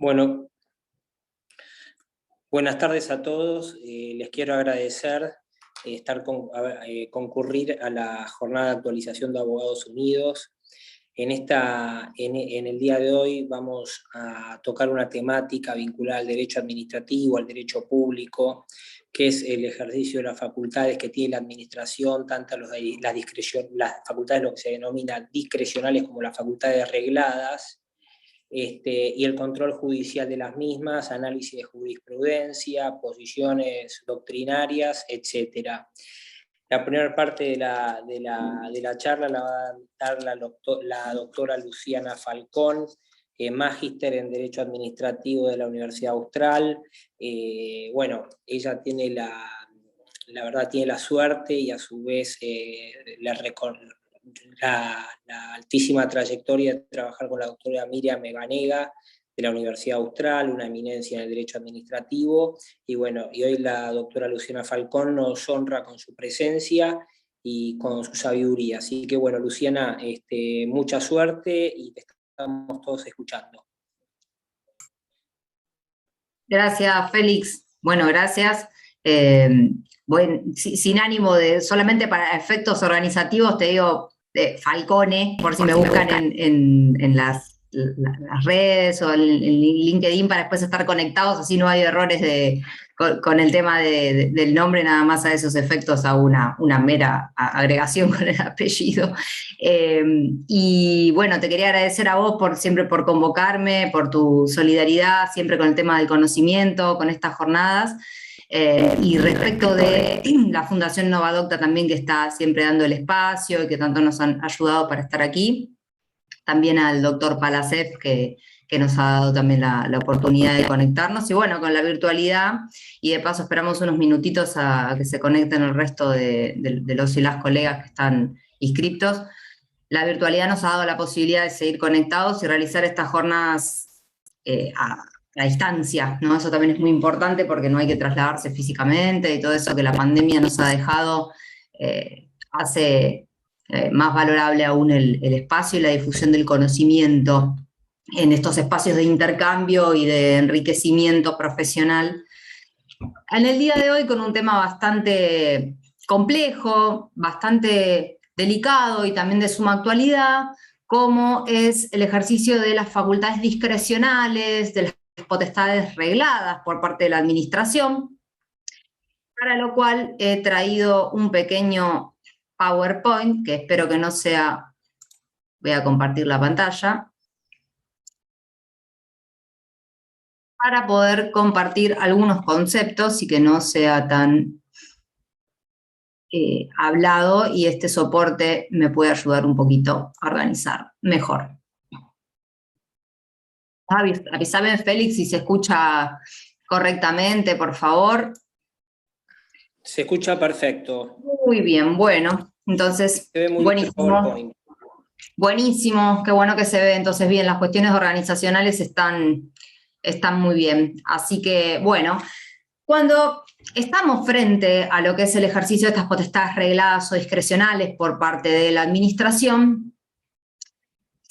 Bueno, buenas tardes a todos. Les quiero agradecer concurrir a la jornada de actualización de Abogados Unidos. En el día de hoy vamos a tocar una temática vinculada al derecho administrativo, al derecho público, que es el ejercicio de las facultades que tiene la administración, tanto las facultades lo que se denominan discrecionales como las facultades regladas, y el control judicial de las mismas, análisis de jurisprudencia, posiciones doctrinarias, etc. La primera parte de la charla la va a dar la doctora Luciana Falcón, magíster en Derecho Administrativo de la Universidad Austral. Bueno, ella tiene la verdad tiene la suerte y a su vez la altísima trayectoria de trabajar con la doctora Miriam Meganega de la Universidad Austral, una eminencia en el derecho administrativo, y bueno, y hoy la doctora Luciana Falcón nos honra con su presencia y con su sabiduría. Así que bueno, Luciana, mucha suerte y te estamos todos escuchando. Gracias, Félix. Bueno, gracias. Sin ánimo de, solamente para efectos organizativos, te digo Falcone, por si me buscan en las redes o en LinkedIn para después estar conectados, así no hay errores con el tema del nombre, nada más a esos efectos a una mera agregación con el apellido. Y bueno, te quería agradecer a vos siempre por convocarme, por tu solidaridad, siempre con el tema del conocimiento, con estas jornadas. Y respecto de la Fundación Novadocta también, que está siempre dando el espacio y que tanto nos han ayudado para estar aquí. También al doctor Palacef, que nos ha dado también la oportunidad de conectarnos. Y bueno, con la virtualidad, y de paso esperamos unos minutitos a que se conecten el resto de los y las colegas que están inscriptos. La virtualidad nos ha dado la posibilidad de seguir conectados y realizar estas jornadas a distancia, ¿no? Eso también es muy importante porque no hay que trasladarse físicamente, y todo eso que la pandemia nos ha dejado hace más valorable aún el espacio y la difusión del conocimiento en estos espacios de intercambio y de enriquecimiento profesional. En el día de hoy con un tema bastante complejo, bastante delicado y también de suma actualidad, como es el ejercicio de las facultades discrecionales, de las potestades regladas por parte de la administración, para lo cual he traído un pequeño PowerPoint, que espero que no sea, voy a compartir la pantalla, para poder compartir algunos conceptos y que no sea tan hablado, y este soporte me puede ayudar un poquito a organizar mejor. Avísame, Félix, si se escucha correctamente, por favor. Se escucha perfecto. Muy bien, bueno, entonces, se ve muy buenísimo. Buenísimo, qué bueno que se ve. Entonces, bien, las cuestiones organizacionales están muy bien. Así que, bueno, cuando estamos frente a lo que es el ejercicio de estas potestades regladas o discrecionales por parte de la administración,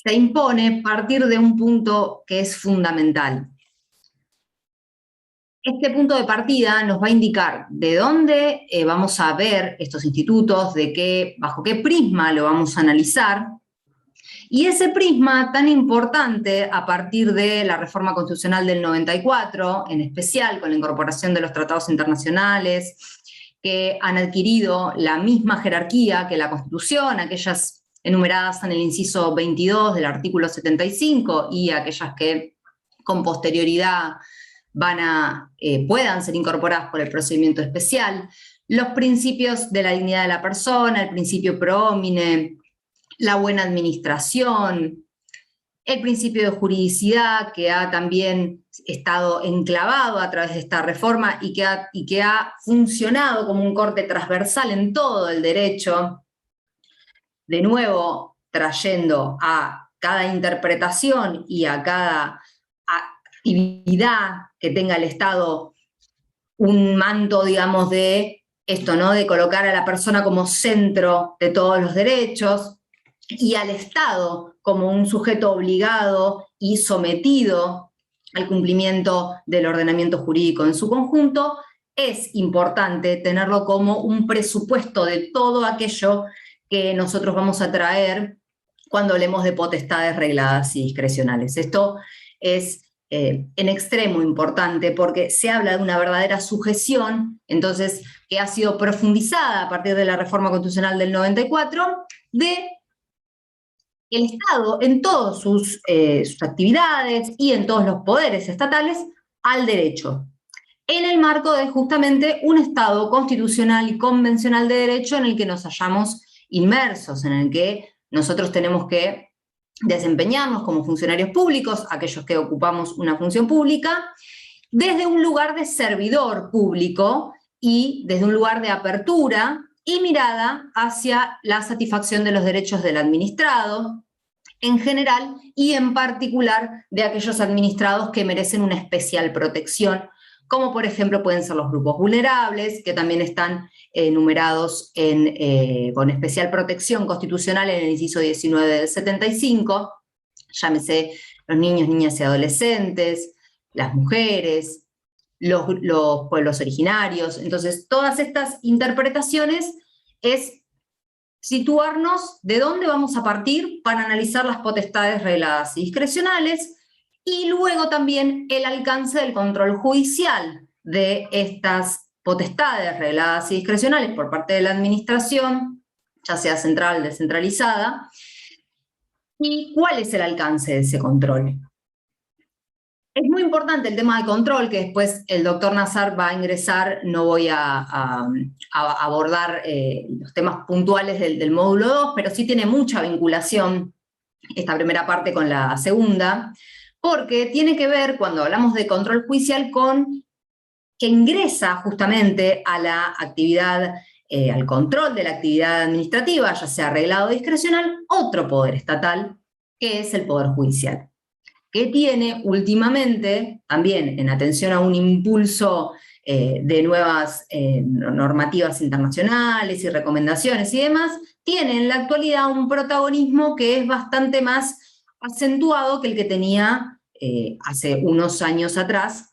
se impone partir de un punto que es fundamental. Este punto de partida nos va a indicar de dónde vamos a ver estos institutos, bajo qué prisma lo vamos a analizar, y ese prisma tan importante a partir de la reforma constitucional del 94, en especial con la incorporación de los tratados internacionales, que han adquirido la misma jerarquía que la Constitución, aquellas enumeradas en el inciso 22 del artículo 75 y aquellas que con posterioridad puedan ser incorporadas por el procedimiento especial, los principios de la dignidad de la persona, el principio pro homine, la buena administración, el principio de juridicidad, que ha también estado enclavado a través de esta reforma y que ha funcionado como un corte transversal en todo el derecho, de nuevo trayendo a cada interpretación y a cada actividad que tenga el Estado un manto, digamos, de esto, ¿no? De colocar a la persona como centro de todos los derechos, y al Estado como un sujeto obligado y sometido al cumplimiento del ordenamiento jurídico en su conjunto, es importante tenerlo como un presupuesto de todo aquello que nosotros vamos a traer cuando hablemos de potestades regladas y discrecionales. Esto es en extremo importante porque se habla de una verdadera sujeción, entonces, que ha sido profundizada a partir de la reforma constitucional del 94, de el Estado en todas sus actividades y en todos los poderes estatales al derecho, en el marco de justamente un Estado constitucional y convencional de derecho en el que nos hallamos inmersos, en el que nosotros tenemos que desempeñarnos como funcionarios públicos, aquellos que ocupamos una función pública, desde un lugar de servidor público y desde un lugar de apertura y mirada hacia la satisfacción de los derechos del administrado en general y en particular de aquellos administrados que merecen una especial protección, como por ejemplo pueden ser los grupos vulnerables, que también están enumerados con especial protección constitucional en el inciso 19 del 75, llámese los niños, niñas y adolescentes, las mujeres, los pueblos originarios. Entonces, todas estas interpretaciones es situarnos de dónde vamos a partir para analizar las potestades regladas y discrecionales, y luego también el alcance del control judicial de estas potestades regladas y discrecionales por parte de la administración, ya sea central o descentralizada, y cuál es el alcance de ese control. Es muy importante el tema de control, que después el doctor Nazar va a ingresar, no voy a abordar los temas puntuales del módulo 2, pero sí tiene mucha vinculación esta primera parte con la segunda, porque tiene que ver, cuando hablamos de control judicial, con que ingresa justamente a la actividad, al control de la actividad administrativa, ya sea reglado o discrecional, otro poder estatal, que es el Poder Judicial, que tiene últimamente, también en atención a un impulso de nuevas normativas internacionales y recomendaciones y demás, tiene en la actualidad un protagonismo que es bastante más acentuado que el que tenía hace unos años atrás,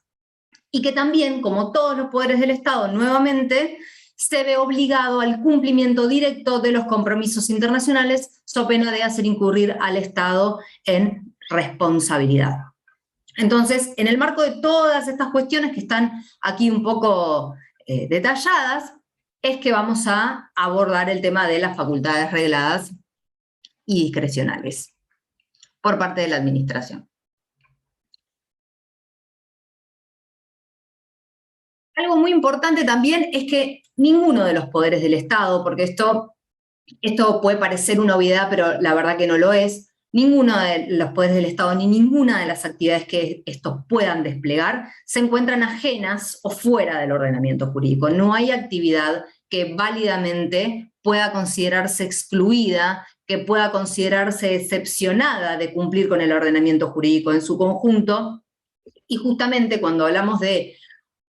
y que también, como todos los poderes del Estado, nuevamente se ve obligado al cumplimiento directo de los compromisos internacionales, so pena de hacer incurrir al Estado en responsabilidad. Entonces, en el marco de todas estas cuestiones que están aquí un poco detalladas, es que vamos a abordar el tema de las facultades regladas y discrecionales por parte de la administración. Algo muy importante también es que ninguno de los poderes del Estado, porque esto puede parecer una obviedad, pero la verdad que no lo es, ninguno de los poderes del Estado ni ninguna de las actividades que estos puedan desplegar se encuentran ajenas o fuera del ordenamiento jurídico. No hay actividad que válidamente pueda considerarse excluida, que pueda considerarse excepcionada de cumplir con el ordenamiento jurídico en su conjunto, y justamente cuando hablamos de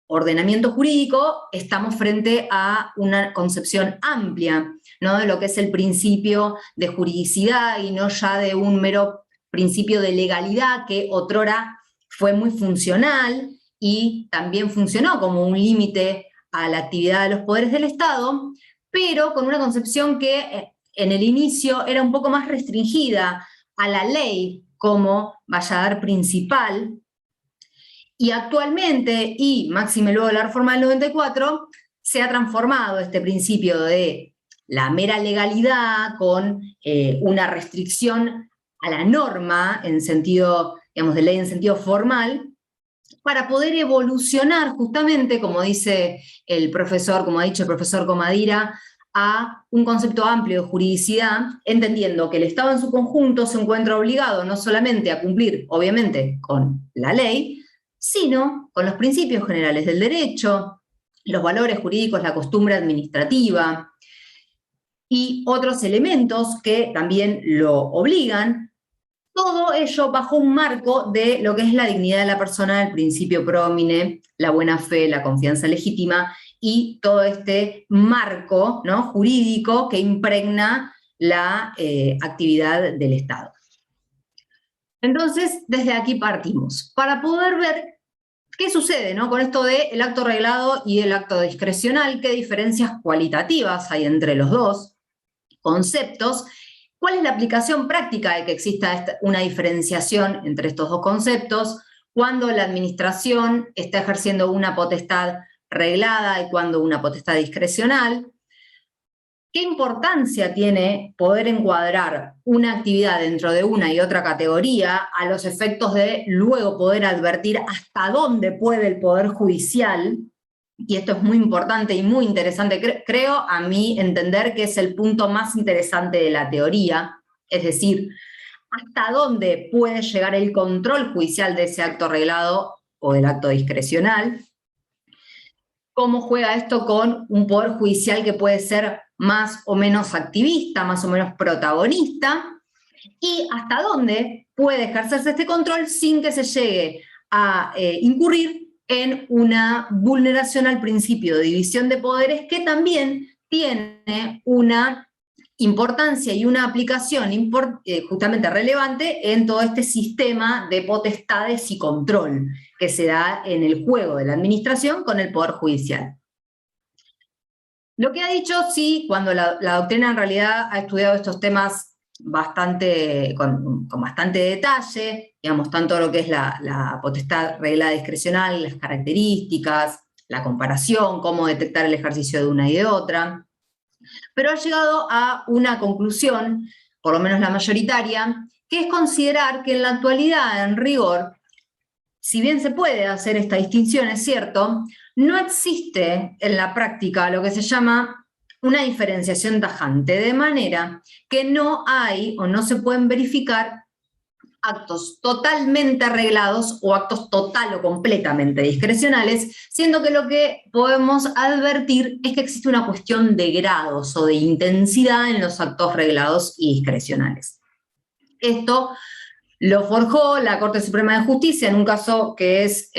ordenamiento jurídico, estamos frente a una concepción amplia, ¿no?, de lo que es el principio de juridicidad y no ya de un mero principio de legalidad que otrora fue muy funcional y también funcionó como un límite a la actividad de los poderes del Estado, pero con una concepción que en el inicio era un poco más restringida a la ley como valladar principal. Y actualmente, y máxime luego de la reforma del 94, se ha transformado este principio de la mera legalidad con una restricción a la norma en sentido, digamos, de ley en sentido formal, para poder evolucionar justamente, como dice el profesor, como ha dicho el profesor Comadira, a un concepto amplio de juridicidad, entendiendo que el Estado en su conjunto se encuentra obligado no solamente a cumplir, obviamente, con la ley, sino con los principios generales del derecho, los valores jurídicos, la costumbre administrativa y otros elementos que también lo obligan, todo ello bajo un marco de lo que es la dignidad de la persona, el principio prómine, la buena fe, la confianza legítima y todo este marco, ¿no?, jurídico que impregna la actividad del Estado. Entonces, desde aquí partimos, para poder ver qué sucede, ¿no?, con esto del acto reglado y el acto discrecional, qué diferencias cualitativas hay entre los dos conceptos, cuál es la aplicación práctica de que exista una diferenciación entre estos dos conceptos, cuando la administración está ejerciendo una potestad reglada y cuando una potestad discrecional. ¿Qué importancia tiene poder encuadrar una actividad dentro de una y otra categoría a los efectos de luego poder advertir hasta dónde puede el Poder Judicial? Y esto es muy importante y muy interesante, creo a mí entender que es el punto más interesante de la teoría, es decir, hasta dónde puede llegar el control judicial de ese acto reglado o del acto discrecional. Cómo juega esto con un poder judicial que puede ser más o menos activista, más o menos protagonista, y hasta dónde puede ejercerse este control sin que se llegue a incurrir en una vulneración al principio de división de poderes, que también tiene una importancia y una aplicación justamente relevante en todo este sistema de potestades y control que se da en el juego de la administración con el Poder Judicial. Lo que ha dicho, sí, cuando la doctrina en realidad ha estudiado estos temas con bastante detalle, digamos, tanto lo que es la potestad reglada discrecional, las características, la comparación, cómo detectar el ejercicio de una y de otra, pero ha llegado a una conclusión, por lo menos la mayoritaria, que es considerar que en la actualidad, en rigor, si bien se puede hacer esta distinción, es cierto, no existe en la práctica lo que se llama una diferenciación tajante, de manera que no hay o no se pueden verificar actos totalmente arreglados o actos total o completamente discrecionales, siendo que lo que podemos advertir es que existe una cuestión de grados o de intensidad en los actos reglados y discrecionales. Esto lo forjó la Corte Suprema de Justicia en un caso que es,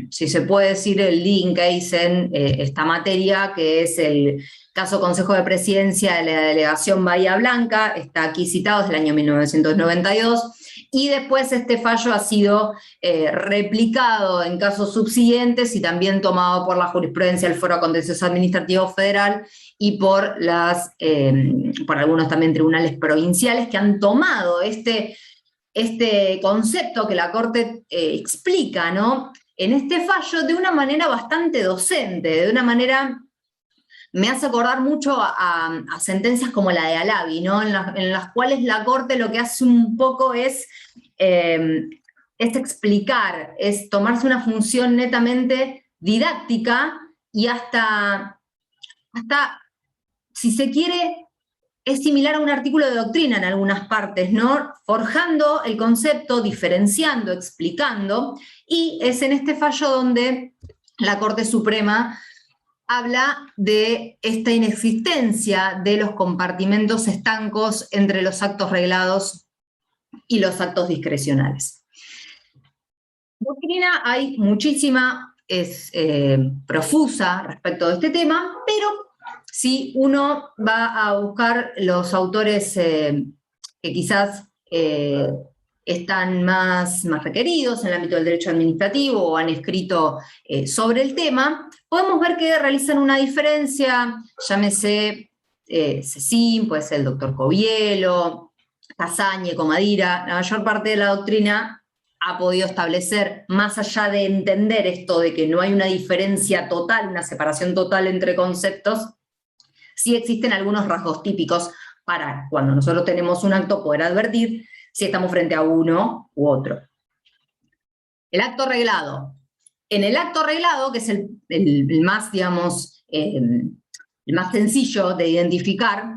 si se puede decir, el leading case en esta materia, que es el caso Consejo de Presidencia de la Delegación Bahía Blanca, está aquí citado desde el año 1992, y después este fallo ha sido replicado en casos subsiguientes y también tomado por la jurisprudencia del Foro Contencioso Administrativo Federal y por algunos también tribunales provinciales que han tomado este concepto que la Corte explica, ¿no?, en este fallo de una manera bastante docente, de una manera, me hace acordar mucho a sentencias como la de Alavi, ¿no?, en las cuales la Corte lo que hace un poco es explicar, es tomarse una función netamente didáctica y hasta si se quiere, es similar a un artículo de doctrina en algunas partes, ¿no?, forjando el concepto, diferenciando, explicando, y es en este fallo donde la Corte Suprema habla de esta inexistencia de los compartimentos estancos entre los actos reglados y los actos discrecionales. Doctrina hay muchísima, es profusa respecto de este tema, pero si uno va a buscar los autores que quizás están más requeridos en el ámbito del derecho administrativo o han escrito sobre el tema, podemos ver que realizan una diferencia, llámese Cecín, puede ser el doctor Covielo, Casañe, Comadira, la mayor parte de la doctrina ha podido establecer, más allá de entender esto de que no hay una diferencia total, una separación total entre conceptos, sí existen algunos rasgos típicos para cuando nosotros tenemos un acto poder advertir si estamos frente a uno u otro. El acto reglado. En el acto reglado, que es el más, digamos, el más sencillo de identificar,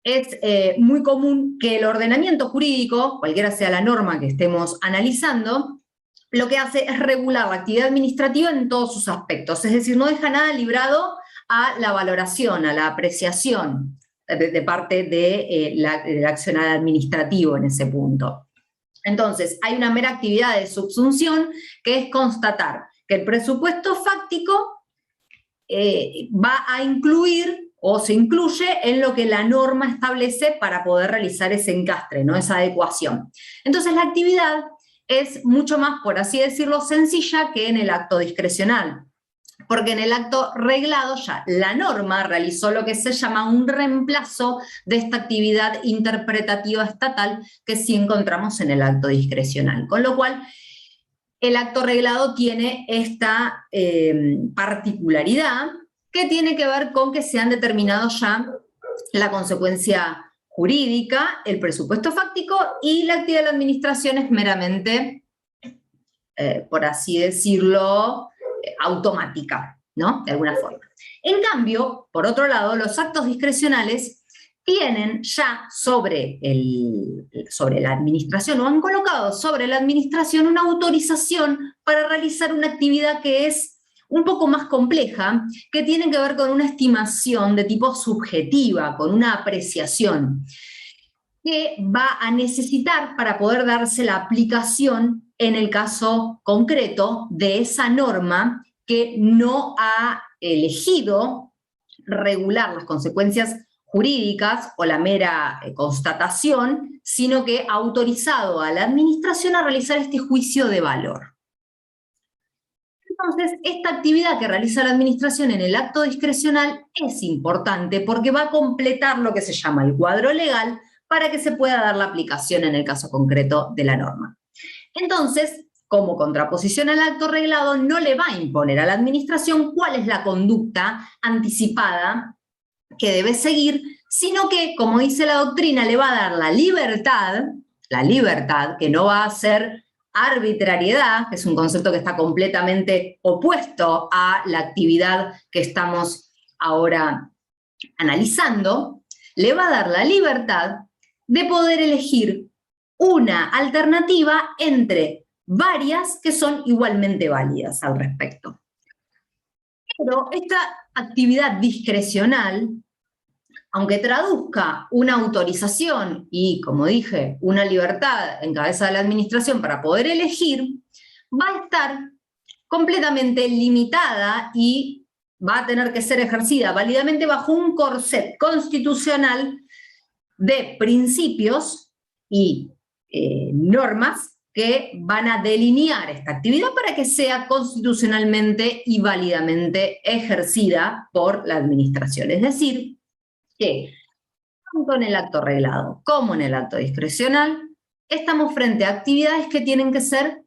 es muy común que el ordenamiento jurídico, cualquiera sea la norma que estemos analizando, lo que hace es regular la actividad administrativa en todos sus aspectos, es decir, no deja nada librado a la valoración, a la apreciación de parte del accionar administrativo en ese punto. Entonces, hay una mera actividad de subsunción que es constatar que el presupuesto fáctico va a incluir o se incluye en lo que la norma establece para poder realizar ese encastre, ¿no? Esa adecuación. Entonces la actividad es mucho más, por así decirlo, sencilla que en el acto discrecional, porque en el acto reglado ya la norma realizó lo que se llama un reemplazo de esta actividad interpretativa estatal que sí encontramos en el acto discrecional, con lo cual el acto reglado tiene esta particularidad que tiene que ver con que se han determinado ya la consecuencia jurídica, el presupuesto fáctico, y la actividad de la administración es meramente, por así decirlo, automática, ¿no? De alguna forma. En cambio, por otro lado, los actos discrecionales tienen ya sobre la administración, o han colocado sobre la administración una autorización para realizar una actividad que es un poco más compleja, que tiene que ver con una estimación de tipo subjetiva, con una apreciación, que va a necesitar para poder darse la aplicación en el caso concreto de esa norma que no ha elegido regular las consecuencias jurídicas o la mera constatación, sino que ha autorizado a la administración a realizar este juicio de valor. Entonces, esta actividad que realiza la administración en el acto discrecional es importante porque va a completar lo que se llama el cuadro legal para que se pueda dar la aplicación en el caso concreto de la norma. Entonces, como contraposición al acto reglado, no le va a imponer a la administración cuál es la conducta anticipada que debe seguir, sino que, como dice la doctrina, le va a dar la libertad, que no va a ser arbitrariedad, que es un concepto que está completamente opuesto a la actividad que estamos ahora analizando, le va a dar la libertad de poder elegir una alternativa entre varias que son igualmente válidas al respecto. Pero esta actividad discrecional, aunque traduzca una autorización y, como dije, una libertad en cabeza de la administración para poder elegir, va a estar completamente limitada y va a tener que ser ejercida válidamente bajo un corset constitucional de principios y normas que van a delinear esta actividad para que sea constitucionalmente y válidamente ejercida por la administración. Es decir, que tanto en el acto reglado como en el acto discrecional estamos frente a actividades que tienen que ser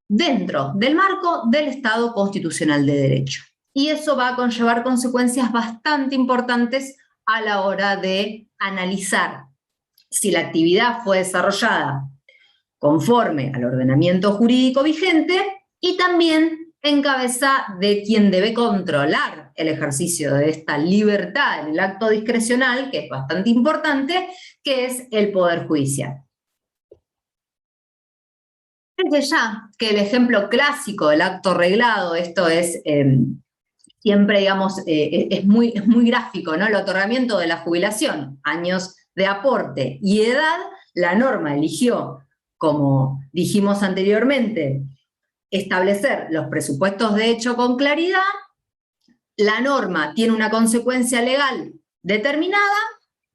dentro del marco del Estado constitucional de derecho. Y eso va a conllevar consecuencias bastante importantes a la hora de analizar si la actividad fue desarrollada conforme al ordenamiento jurídico vigente y también en cabeza de quien debe controlar el ejercicio de esta libertad en el acto discrecional, que es bastante importante, que es el Poder Judicial. Desde ya que el ejemplo clásico del acto reglado, esto es siempre, digamos, es muy gráfico, ¿no? El otorgamiento de la jubilación, años de aporte y edad, la norma eligió, como dijimos anteriormente, establecer los presupuestos de hecho con claridad, la norma tiene una consecuencia legal determinada,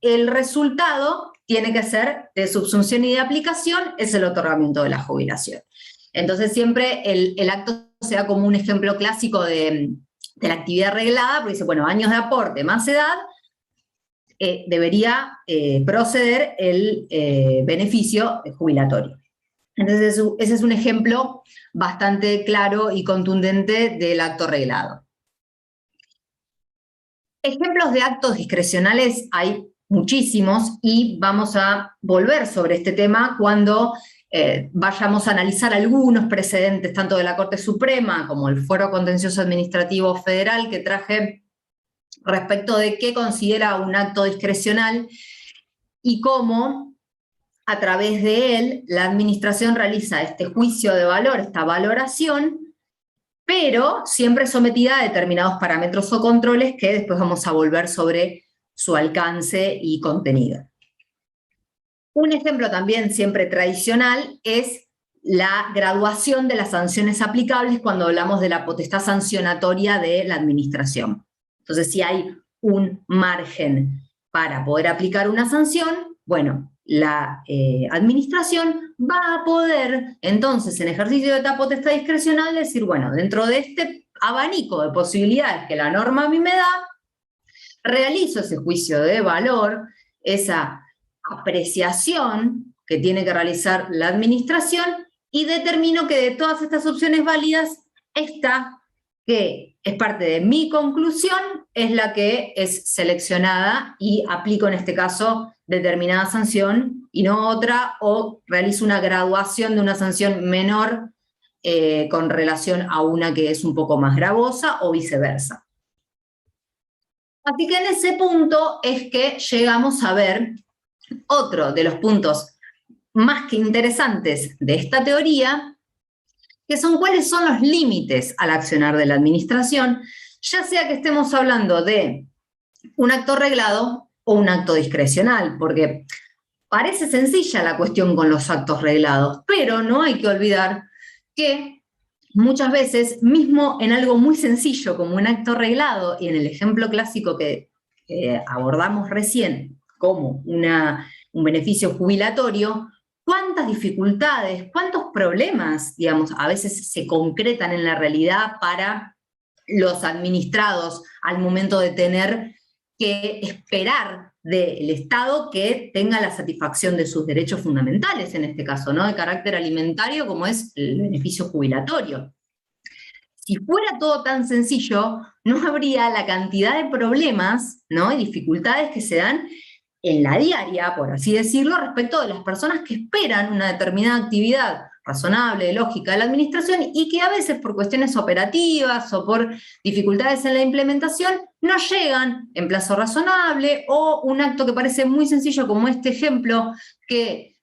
el resultado tiene que ser de subsunción y de aplicación, es el otorgamiento de la jubilación. Entonces siempre el acto se da como un ejemplo clásico de la actividad reglada, porque dice, bueno, años de aporte más edad, debería proceder el beneficio jubilatorio. Entonces ese es un ejemplo bastante claro y contundente del acto reglado. Ejemplos de actos discrecionales hay muchísimos y vamos a volver sobre este tema cuando vayamos a analizar algunos precedentes tanto de la Corte Suprema como el Fuero Contencioso Administrativo Federal que traje respecto de qué considera un acto discrecional y cómo a través de él la administración realiza este juicio de valor, esta valoración, pero siempre sometida a determinados parámetros o controles que después vamos a volver sobre su alcance y contenido. Un ejemplo también siempre tradicional es la graduación de las sanciones aplicables cuando hablamos de la potestad sancionatoria de la administración. Entonces, si hay un margen para poder aplicar una sanción, bueno, la administración va a poder, entonces, en ejercicio de esta potestad discrecional, decir, bueno, dentro de este abanico de posibilidades que la norma a mí me da, realizo ese juicio de valor, esa apreciación que tiene que realizar la administración y determino que de todas estas opciones válidas, esta que es parte de mi conclusión es la que es seleccionada y aplico en este caso determinada sanción y no otra, o realizo una graduación de una sanción menor con relación a una que es un poco más gravosa o viceversa. Así que en ese punto es que llegamos a ver otro de los puntos más que interesantes de esta teoría, que son cuáles son los límites al accionar de la administración, ya sea que estemos hablando de un acto reglado o un acto discrecional, porque parece sencilla la cuestión con los actos reglados, pero no hay que olvidar que muchas veces, mismo en algo muy sencillo como un acto reglado, y en el ejemplo clásico que abordamos recién como un beneficio jubilatorio, cuántas dificultades, cuántos problemas, digamos, a veces se concretan en la realidad para los administrados al momento de tener que esperar del Estado que tenga la satisfacción de sus derechos fundamentales, en este caso, ¿no? De carácter alimentario, como es el beneficio jubilatorio. Si fuera todo tan sencillo, no habría la cantidad de problemas, ¿no? Y dificultades que se dan en la diaria, por así decirlo, respecto de las personas que esperan una determinada actividad razonable, lógica de la administración y que a veces por cuestiones operativas o por dificultades en la implementación no llegan en plazo razonable, o un acto que parece muy sencillo como este ejemplo que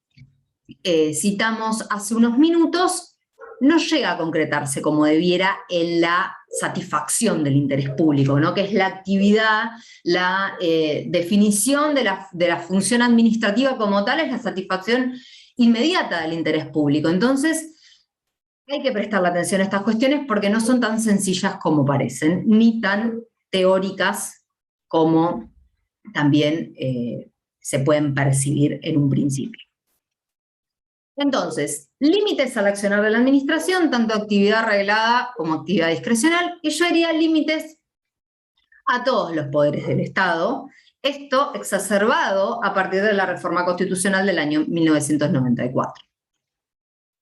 citamos hace unos minutos, no llega a concretarse como debiera en la satisfacción del interés público, ¿no? Que es la actividad, la definición de la función administrativa como tal, es la satisfacción inmediata del interés público. Entonces, hay que prestarle atención a estas cuestiones porque no son tan sencillas como parecen, ni tan teóricas como también se pueden percibir en un principio. Entonces, límites al accionar de la administración, tanto actividad reglada como actividad discrecional, y yo haría límites a todos los poderes del Estado, esto exacerbado a partir de la reforma constitucional del año 1994.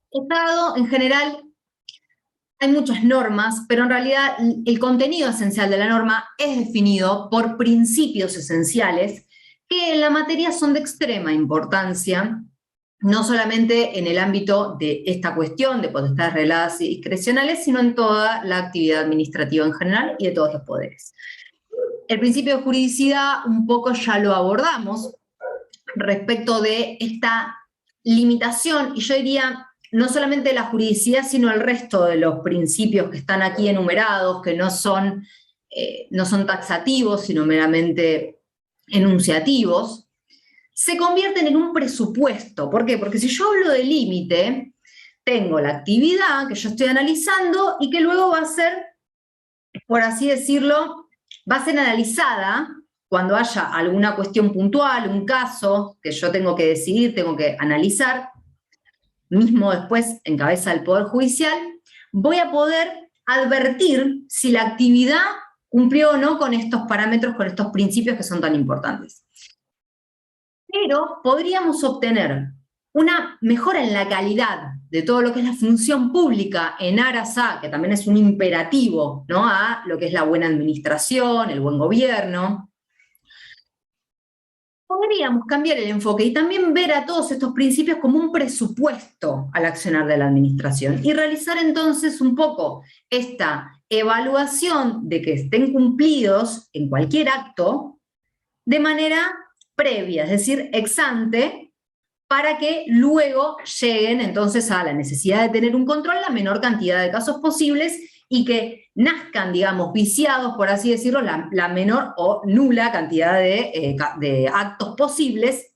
Estado, en general, hay muchas normas, pero en realidad el contenido esencial de la norma es definido por principios esenciales que en la materia son de extrema importancia, no solamente en el ámbito de esta cuestión de potestades regladas y discrecionales, sino en toda la actividad administrativa en general y de todos los poderes. El principio de juridicidad un poco ya lo abordamos respecto de esta limitación, y yo diría no solamente la juridicidad, sino el resto de los principios que están aquí enumerados, que no son taxativos, sino meramente enunciativos, se convierten en un presupuesto. ¿Por qué? Porque si yo hablo de límite, tengo la actividad que yo estoy analizando y que luego va a ser, por así decirlo, va a ser analizada cuando haya alguna cuestión puntual, un caso que yo tengo que decidir, tengo que analizar, mismo después en cabeza del Poder Judicial, voy a poder advertir si la actividad cumplió o no con estos parámetros, con estos principios que son tan importantes. Pero podríamos obtener una mejora en la calidad de todo lo que es la función pública en aras a, que también es un imperativo, ¿no?, a lo que es la buena administración, el buen gobierno. Podríamos cambiar el enfoque y también ver a todos estos principios como un presupuesto al accionar de la administración y realizar entonces un poco esta evaluación de que estén cumplidos en cualquier acto de manera previa, es decir, ex ante, para que luego lleguen entonces a la necesidad de tener un control la menor cantidad de casos posibles y que nazcan, digamos, viciados, por así decirlo, la menor o nula cantidad de actos posibles,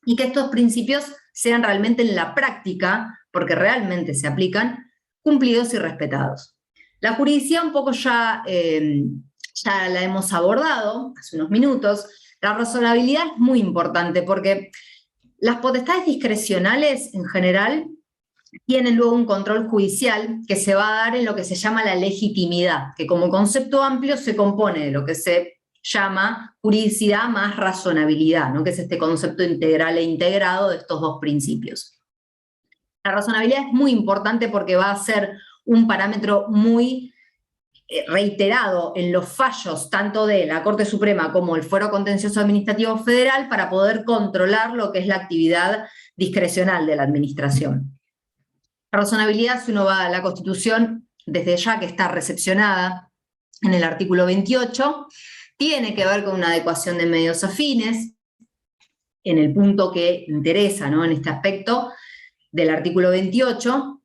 y que estos principios sean realmente en la práctica porque realmente se aplican, cumplidos y respetados. La juridicidad un poco ya la hemos abordado hace unos minutos. La razonabilidad es muy importante porque las potestades discrecionales en general tienen luego un control judicial que se va a dar en lo que se llama la legitimidad, que como concepto amplio se compone de lo que se llama juridicidad más razonabilidad, ¿no? Que es este concepto integral e integrado de estos dos principios. La razonabilidad es muy importante porque va a ser un parámetro muy reiterado en los fallos tanto de la Corte Suprema como el Fuero Contencioso Administrativo Federal para poder controlar lo que es la actividad discrecional de la administración. La razonabilidad, si uno va a la Constitución, desde ya que está recepcionada en el artículo 28, tiene que ver con una adecuación de medios afines, en el punto que interesa, ¿no? En este aspecto del artículo 28,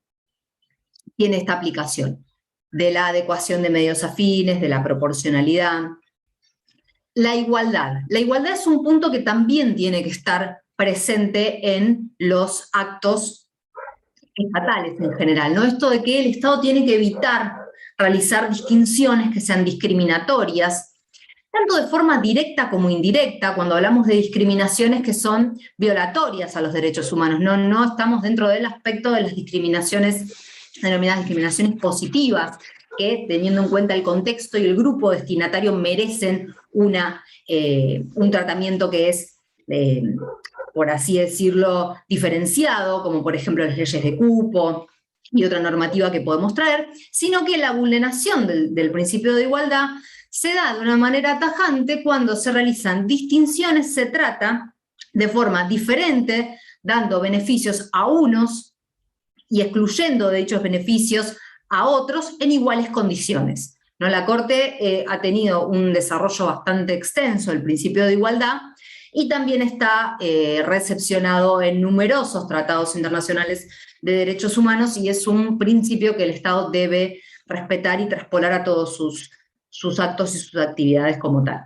tiene esta aplicación de la adecuación de medios afines, de la proporcionalidad. La igualdad. La igualdad es un punto que también tiene que estar presente en los actos estatales en general, ¿no? Esto de que el Estado tiene que evitar realizar distinciones que sean discriminatorias, tanto de forma directa como indirecta, cuando hablamos de discriminaciones que son violatorias a los derechos humanos. No estamos dentro del aspecto de las discriminaciones denominadas discriminaciones positivas, que teniendo en cuenta el contexto y el grupo destinatario merecen un tratamiento que es, por así decirlo, diferenciado, como por ejemplo las leyes de cupo y otra normativa que podemos traer, sino que la vulneración del principio de igualdad se da de una manera tajante cuando se realizan distinciones, se trata de forma diferente, dando beneficios a unos y excluyendo de dichos beneficios a otros en iguales condiciones, ¿no? La Corte ha tenido un desarrollo bastante extenso del principio de igualdad y también está recepcionado en numerosos tratados internacionales de derechos humanos y es un principio que el Estado debe respetar y traspolar a todos sus actos y sus actividades como tal.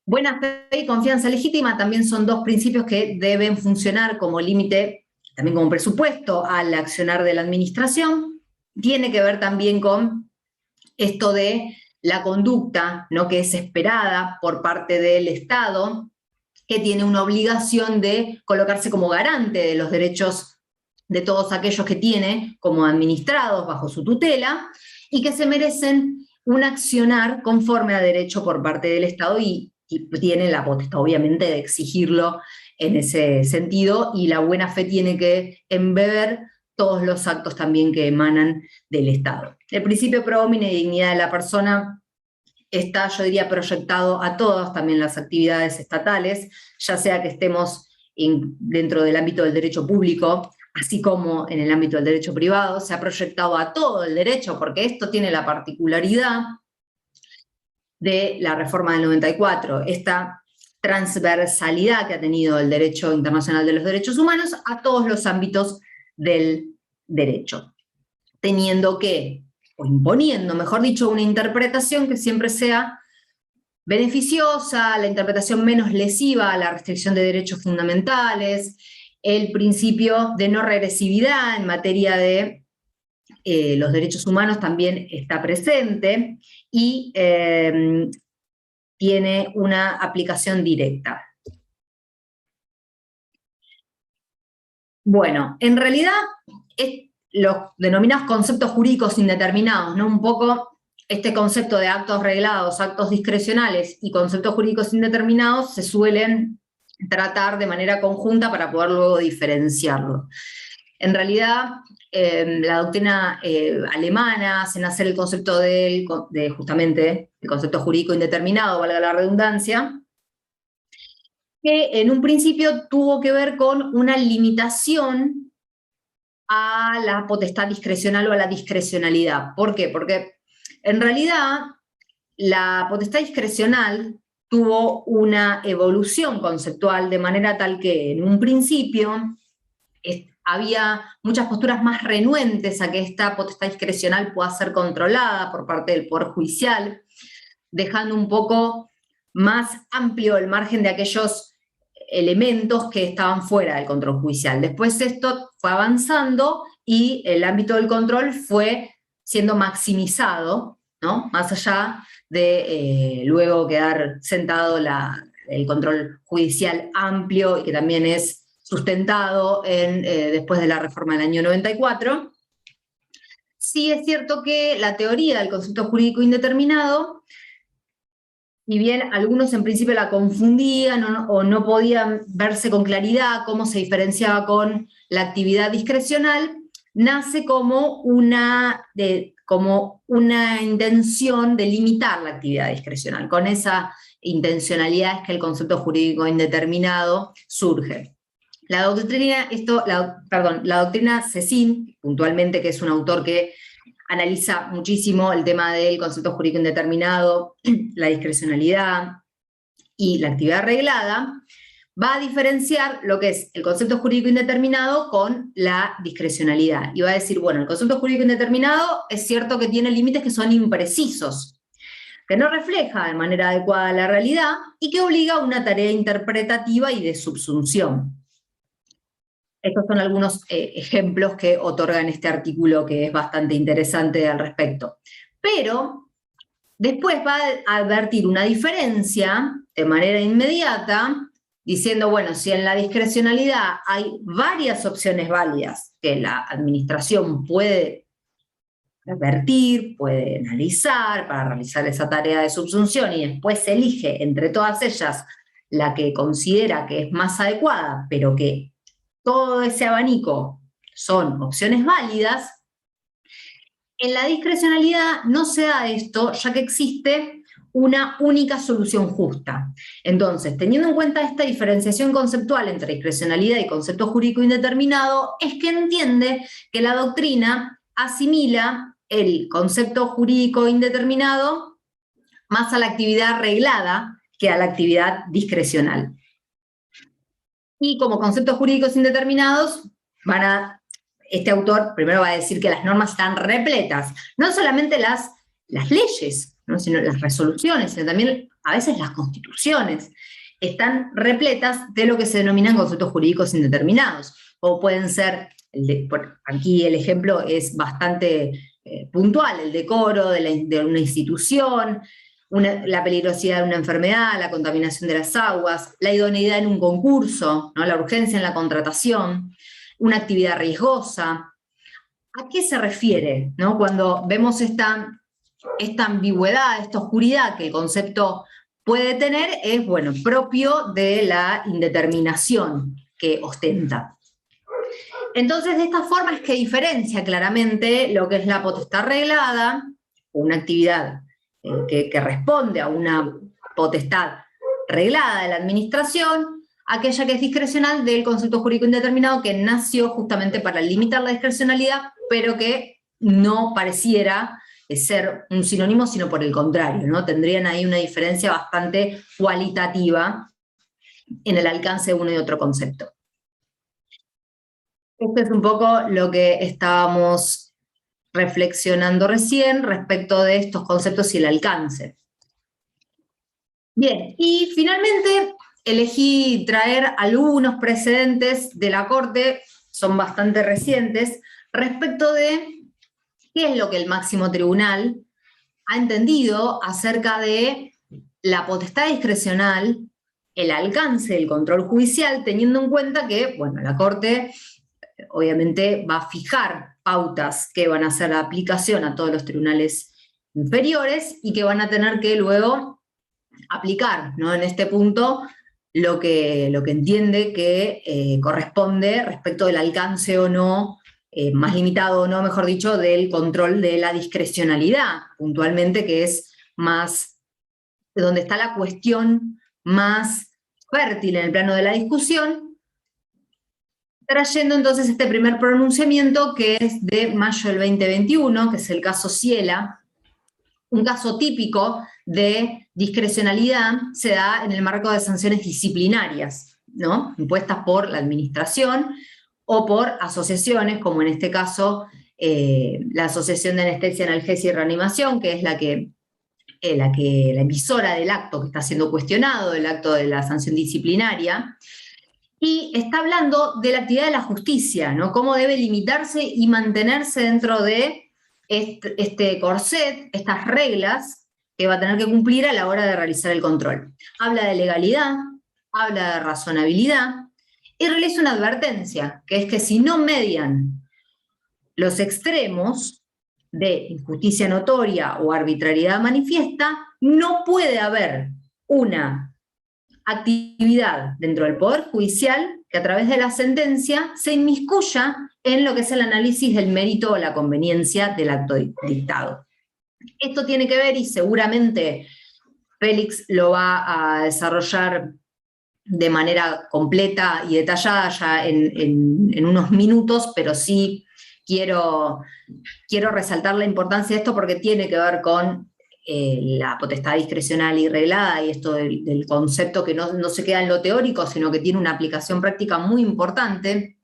Buena fe y confianza legítima también son dos principios que deben funcionar como límite, también como presupuesto al accionar de la administración. Tiene que ver también con esto de la conducta, ¿no? Que es esperada por parte del Estado, que tiene una obligación de colocarse como garante de los derechos de todos aquellos que tiene como administrados bajo su tutela y que se merecen un accionar conforme a derecho por parte del Estado y tiene la potestad, obviamente, de exigirlo en ese sentido, y la buena fe tiene que embeber todos los actos también que emanan del Estado. El principio pro homine y dignidad de la persona está, yo diría, proyectado a todas también las actividades estatales, ya sea que estemos dentro del ámbito del derecho público, así como en el ámbito del derecho privado, se ha proyectado a todo el derecho, porque esto tiene la particularidad de la reforma del 94, esta transversalidad que ha tenido el derecho internacional de los derechos humanos a todos los ámbitos del derecho, teniendo que, o imponiendo, mejor dicho, una interpretación que siempre sea beneficiosa, la interpretación menos lesiva a la restricción de derechos fundamentales, el principio de no regresividad en materia de los derechos humanos también está presente y tiene una aplicación directa. Bueno, en realidad los denominados conceptos jurídicos indeterminados, ¿no? Un poco este concepto de actos reglados, actos discrecionales y conceptos jurídicos indeterminados se suelen tratar de manera conjunta para poder luego diferenciarlo. En realidad, la doctrina alemana hace nacer el concepto de justamente el concepto jurídico indeterminado, valga la redundancia, que en un principio tuvo que ver con una limitación a la potestad discrecional o a la discrecionalidad. ¿Por qué? Porque en realidad la potestad discrecional tuvo una evolución conceptual de manera tal que en un principio había muchas posturas más renuentes a que esta potestad discrecional pueda ser controlada por parte del Poder Judicial, dejando un poco más amplio el margen de aquellos elementos que estaban fuera del control judicial. Después esto fue avanzando y el ámbito del control fue siendo maximizado, ¿no? Más allá de luego quedar sentado el control judicial amplio y que también es sustentado después de la reforma del año 94. Sí es cierto que la teoría del concepto jurídico indeterminado, y bien algunos en principio la confundían o no podían verse con claridad cómo se diferenciaba con la actividad discrecional, nace como una intención de limitar la actividad discrecional. Con esa intencionalidad es que el concepto jurídico indeterminado surge. La doctrina Cecín, puntualmente, que es un autor que analiza muchísimo el tema del concepto jurídico indeterminado, la discrecionalidad y la actividad arreglada, va a diferenciar lo que es el concepto jurídico indeterminado con la discrecionalidad. Y va a decir, bueno, el concepto jurídico indeterminado es cierto que tiene límites que son imprecisos, que no refleja de manera adecuada la realidad y que obliga a una tarea interpretativa y de subsunción. Estos son algunos ejemplos que otorgan este artículo que es bastante interesante al respecto. Pero después va a advertir una diferencia de manera inmediata, diciendo, bueno, si en la discrecionalidad hay varias opciones válidas que la administración puede advertir, puede analizar para realizar esa tarea de subsunción y después elige entre todas ellas la que considera que es más adecuada, pero que todo ese abanico son opciones válidas, en la discrecionalidad no se da esto, ya que existe una única solución justa. Entonces, teniendo en cuenta esta diferenciación conceptual entre discrecionalidad y concepto jurídico indeterminado, es que entiende que la doctrina asimila el concepto jurídico indeterminado más a la actividad arreglada que a la actividad discrecional. Y como conceptos jurídicos indeterminados, este autor primero va a decir que las normas están repletas, no solamente las leyes, ¿no?, sino las resoluciones, sino también a veces las constituciones, están repletas de lo que se denominan conceptos jurídicos indeterminados, o pueden ser, aquí el ejemplo es bastante puntual, el decoro de una institución, la peligrosidad de una enfermedad, la contaminación de las aguas, la idoneidad en un concurso, ¿no?, la urgencia en la contratación, una actividad riesgosa. ¿A qué se refiere, ¿no?, cuando vemos esta ambigüedad, esta oscuridad que el concepto puede tener? Es, bueno, propio de la indeterminación que ostenta. Entonces, de esta forma es que diferencia claramente lo que es la potestad reglada, una actividad que responde a una potestad reglada de la administración, aquella que es discrecional, del concepto jurídico indeterminado, que nació justamente para limitar la discrecionalidad, pero que no pareciera ser un sinónimo, sino por el contrario, ¿no? Tendrían ahí una diferencia bastante cualitativa en el alcance de uno y otro concepto. Esto es un poco lo que estábamos reflexionando recién respecto de estos conceptos y el alcance. Bien, y finalmente elegí traer algunos precedentes de la Corte, son bastante recientes, respecto de qué es lo que el máximo tribunal ha entendido acerca de la potestad discrecional, el alcance del control judicial, teniendo en cuenta que, bueno, la Corte obviamente va a fijar pautas que van a hacer la aplicación a todos los tribunales inferiores y que van a tener que luego aplicar, ¿no?, en este punto lo que entiende que corresponde respecto del alcance o no, más limitado o no, mejor dicho, del control de la discrecionalidad, puntualmente, que es más, donde está la cuestión más fértil en el plano de la discusión, trayendo entonces este primer pronunciamiento, que es de mayo del 2021, que es el caso Ciela. Un caso típico de discrecionalidad se da en el marco de sanciones disciplinarias, ¿no?, impuestas por la administración o por asociaciones, como en este caso la Asociación de Anestesia, Analgesia y Reanimación, que es la emisora del acto que está siendo cuestionado, el acto de la sanción disciplinaria, Y está hablando de la actividad de la justicia, ¿no? Cómo debe limitarse y mantenerse dentro de este corset, estas reglas que va a tener que cumplir a la hora de realizar el control. Habla de legalidad, habla de razonabilidad, y realiza una advertencia, que es que si no median los extremos de injusticia notoria o arbitrariedad manifiesta, no puede haber una actividad dentro del Poder Judicial que a través de la sentencia se inmiscuya en lo que es el análisis del mérito o la conveniencia del acto dictado. Esto tiene que ver, y seguramente Félix lo va a desarrollar de manera completa y detallada ya en unos minutos, pero sí quiero resaltar la importancia de esto porque tiene que ver con la potestad discrecional y reglada, y esto del concepto que no se queda en lo teórico, sino que tiene una aplicación práctica muy importante,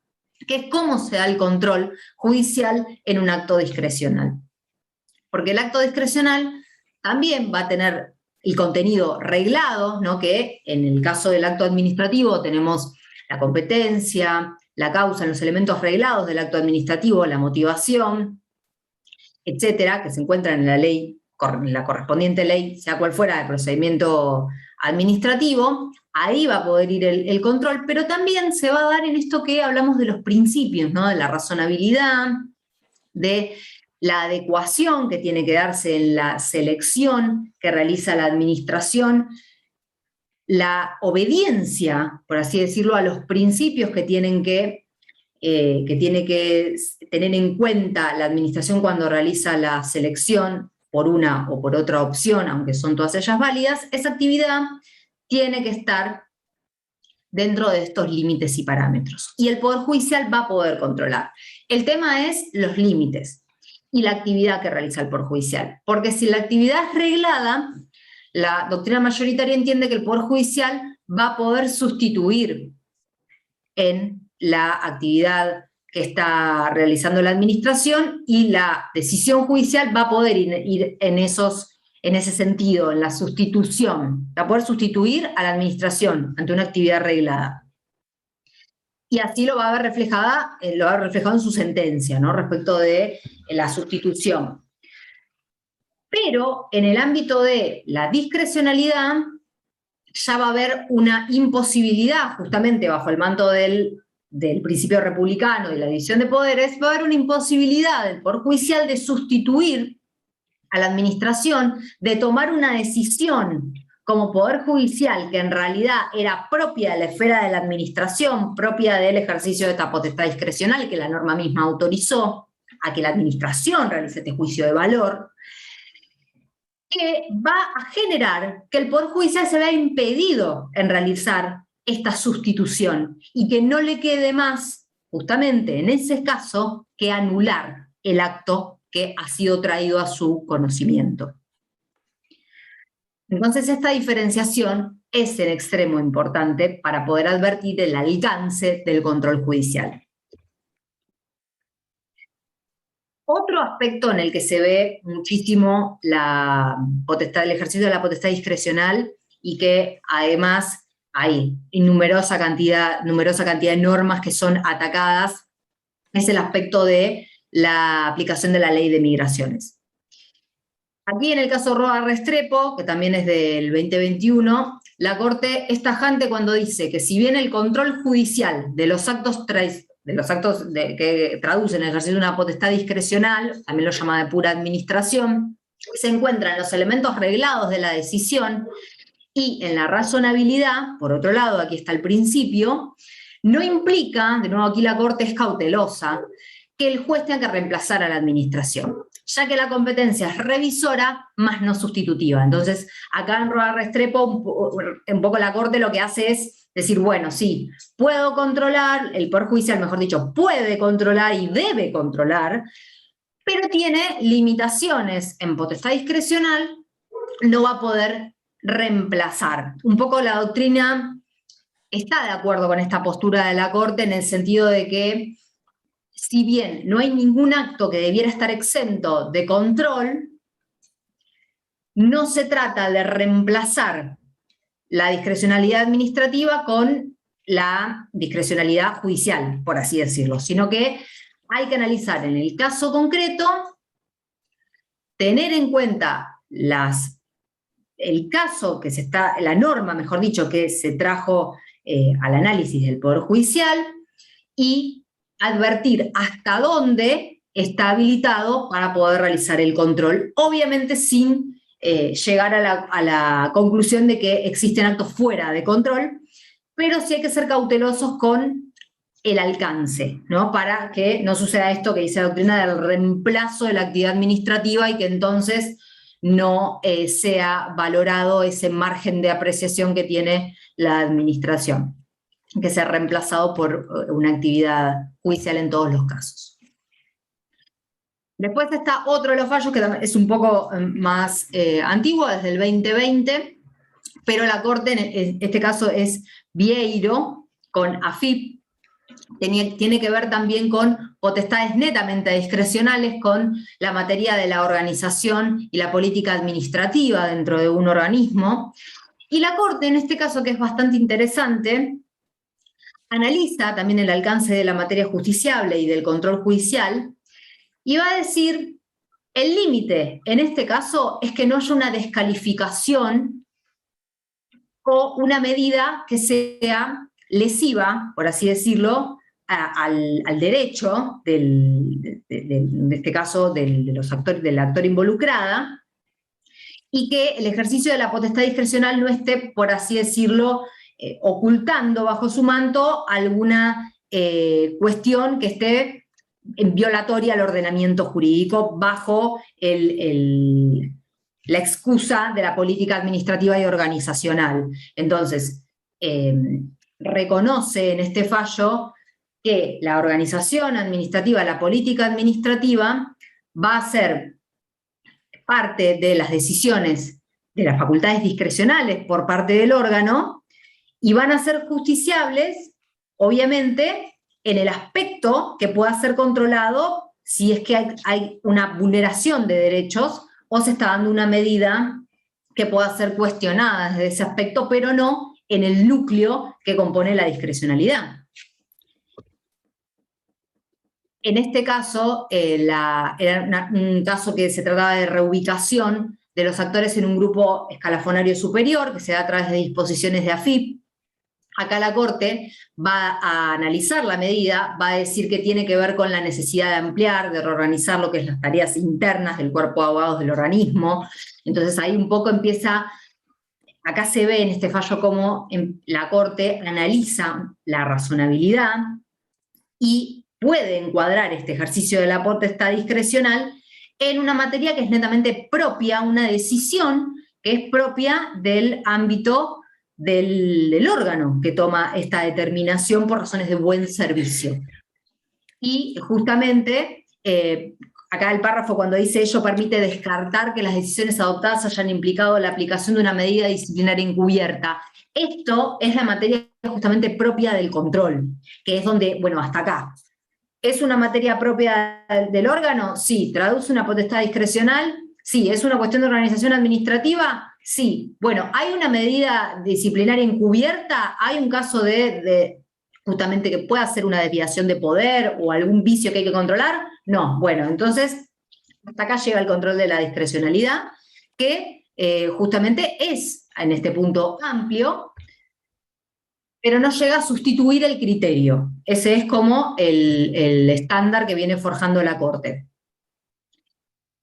que es cómo se da el control judicial en un acto discrecional. Porque el acto discrecional también va a tener el contenido reglado, ¿no? Que en el caso del acto administrativo tenemos la competencia, la causa, los elementos reglados del acto administrativo, la motivación, etcétera, que se encuentran en la ley, en la correspondiente ley, sea cual fuera el procedimiento administrativo. Ahí va a poder ir el control, pero también se va a dar en esto que hablamos de los principios, ¿no? De la razonabilidad, de la adecuación que tiene que darse en la selección que realiza la administración, la obediencia, por así decirlo, a los principios que tiene que tener en cuenta la administración cuando realiza la selección por una o por otra opción, aunque son todas ellas válidas. Esa actividad tiene que estar dentro de estos límites y parámetros. Y el Poder Judicial va a poder controlar. El tema es los límites y la actividad que realiza el Poder Judicial. Porque si la actividad es reglada, la doctrina mayoritaria entiende que el Poder Judicial va a poder sustituir en la actividad que está realizando la administración, y la decisión judicial va a poder ir en ese sentido, en la sustitución, va a poder sustituir a la administración ante una actividad reglada. Y así lo va a ver reflejado en su sentencia, ¿no? Respecto de la sustitución. Pero en el ámbito de la discrecionalidad, ya va a haber una imposibilidad, justamente bajo el manto del principio republicano y la división de poderes, va a haber una imposibilidad del Poder Judicial de sustituir a la administración, de tomar una decisión como Poder Judicial que en realidad era propia de la esfera de la administración, propia del ejercicio de esta potestad discrecional que la norma misma autorizó a que la administración realice este juicio de valor, que va a generar que el Poder Judicial se vea impedido en realizar esta sustitución y que no le quede más, justamente en ese caso, que anular el acto que ha sido traído a su conocimiento. Entonces, esta diferenciación es en extremo importante para poder advertir el alcance del control judicial. Otro aspecto en el que se ve muchísimo el ejercicio de la potestad discrecional, y que además hay numerosa cantidad de normas que son atacadas, es el aspecto de la aplicación de la ley de migraciones. Aquí en el caso Roa Restrepo, que también es del 2021, la Corte es tajante cuando dice que si bien el control judicial de los actos que traducen el ejercicio de una potestad discrecional, también lo llama de pura administración, se encuentra en los elementos reglados de la decisión y en la razonabilidad, por otro lado, aquí está el principio, no implica, de nuevo aquí la Corte es cautelosa, que el juez tenga que reemplazar a la administración, ya que la competencia es revisora, más no sustitutiva. Entonces, acá en Roa Restrepo, un poco la Corte lo que hace es decir, bueno, sí, puedo controlar, el Poder Judicial, mejor dicho, puede controlar y debe controlar, pero tiene limitaciones en potestad discrecional, no va a poder reemplazar. Un poco la doctrina está de acuerdo con esta postura de la Corte en el sentido de que, si bien no hay ningún acto que debiera estar exento de control, no se trata de reemplazar la discrecionalidad administrativa con la discrecionalidad judicial, por así decirlo, sino que hay que analizar en el caso concreto, tener en cuenta el caso que la norma, mejor dicho, que se trajo al análisis del Poder Judicial y advertir hasta dónde está habilitado para poder realizar el control, obviamente sin llegar a la conclusión de que existen actos fuera de control, pero sí hay que ser cautelosos con el alcance, ¿no? Para que no suceda esto que dice la doctrina del reemplazo de la actividad administrativa y que entonces no sea valorado ese margen de apreciación que tiene la administración, que sea reemplazado por una actividad judicial en todos los casos. Después está otro de los fallos que es un poco más antiguo, desde el 2020, pero la Corte, en este caso es Vieiro, con AFIP, tiene que ver también con potestades netamente discrecionales, con la materia de la organización y la política administrativa dentro de un organismo. Y la Corte, en este caso, que es bastante interesante, analiza también el alcance de la materia justiciable y del control judicial, y va a decir, el límite en este caso es que no haya una descalificación o una medida que sea lesiva, por así decirlo, al derecho en este caso del actor involucrada, y que el ejercicio de la potestad discrecional no esté, por así decirlo, ocultando bajo su manto alguna cuestión que esté violatoria al ordenamiento jurídico bajo la excusa de la política administrativa y organizacional. Entonces, reconoce en este fallo que la organización administrativa, la política administrativa, va a ser parte de las decisiones de las facultades discrecionales por parte del órgano y van a ser justiciables, obviamente, en el aspecto que pueda ser controlado si es que hay una vulneración de derechos o se está dando una medida que pueda ser cuestionada desde ese aspecto, pero no en el núcleo que compone la discrecionalidad. En este caso, era un caso que se trataba de reubicación de los actores en un grupo escalafonario superior, que se da a través de disposiciones de AFIP. Acá la Corte va a analizar la medida, va a decir que tiene que ver con la necesidad de ampliar, de reorganizar lo que es las tareas internas del cuerpo de abogados del organismo. Entonces ahí un poco empieza, acá se ve en este fallo cómo la Corte analiza la razonabilidad y puede encuadrar este ejercicio de la potestad discrecional en una materia que es netamente propia, una decisión que es propia del ámbito del órgano que toma esta determinación por razones de buen servicio. Y justamente, acá el párrafo cuando dice ello permite descartar que las decisiones adoptadas hayan implicado la aplicación de una medida disciplinaria encubierta. Esto es la materia justamente propia del control, que es donde, bueno, hasta acá. ¿Es una materia propia del órgano? Sí. ¿Traduce una potestad discrecional? Sí. ¿Es una cuestión de organización administrativa? Sí. Bueno, ¿hay una medida disciplinaria encubierta? ¿Hay un caso de justamente que pueda ser una desviación de poder o algún vicio que hay que controlar? No. Bueno, entonces, hasta acá llega el control de la discrecionalidad, que justamente es, en este punto, amplio, pero no llega a sustituir el criterio. Ese es como el estándar que viene forjando la Corte.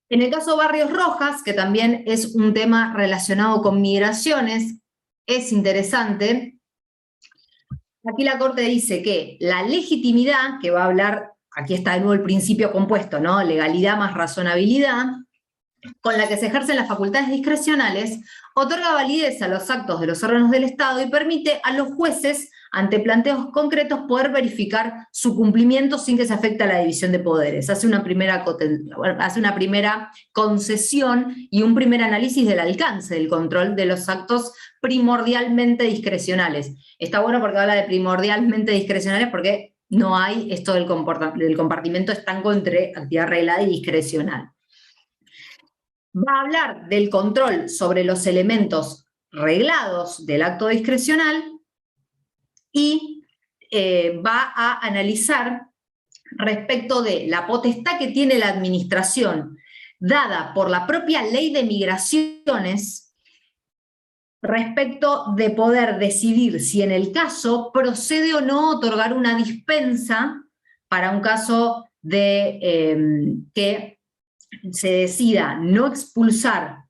En el caso Barrios Rojas, que también es un tema relacionado con migraciones, es interesante. Aquí la Corte dice que la legitimidad, que va a hablar, aquí está de nuevo el principio compuesto, ¿no? Legalidad más razonabilidad, con la que se ejercen las facultades discrecionales, otorga validez a los actos de los órganos del Estado y permite a los jueces, ante planteos concretos, poder verificar su cumplimiento sin que se afecte a la división de poderes. Hace una primera concesión y un primer análisis del alcance del control de los actos primordialmente discrecionales. Está bueno porque habla de primordialmente discrecionales porque no hay esto del compartimento estanco entre actividad reglada y discrecional. Va a hablar del control sobre los elementos reglados del acto discrecional y va a analizar respecto de la potestad que tiene la administración dada por la propia ley de migraciones respecto de poder decidir si en el caso procede o no otorgar una dispensa para un caso de que se decida no expulsar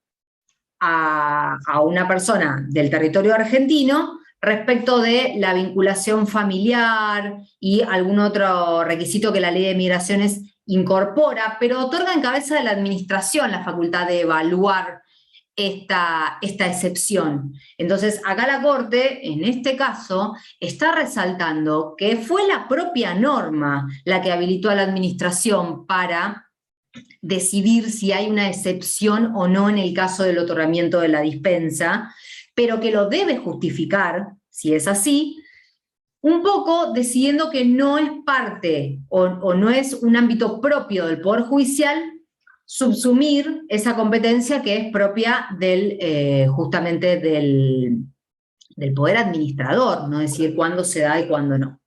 a una persona del territorio argentino respecto de la vinculación familiar y algún otro requisito que la ley de migraciones incorpora, pero otorga en cabeza de la administración la facultad de evaluar esta excepción. Entonces, acá la Corte, en este caso, está resaltando que fue la propia norma la que habilitó a la administración para decidir si hay una excepción o no en el caso del otorgamiento de la dispensa, pero que lo debe justificar, si es así, un poco decidiendo que no es parte o no es un ámbito propio del Poder Judicial subsumir esa competencia que es propia justamente del Poder Administrador, no decir cuándo se da y cuándo no.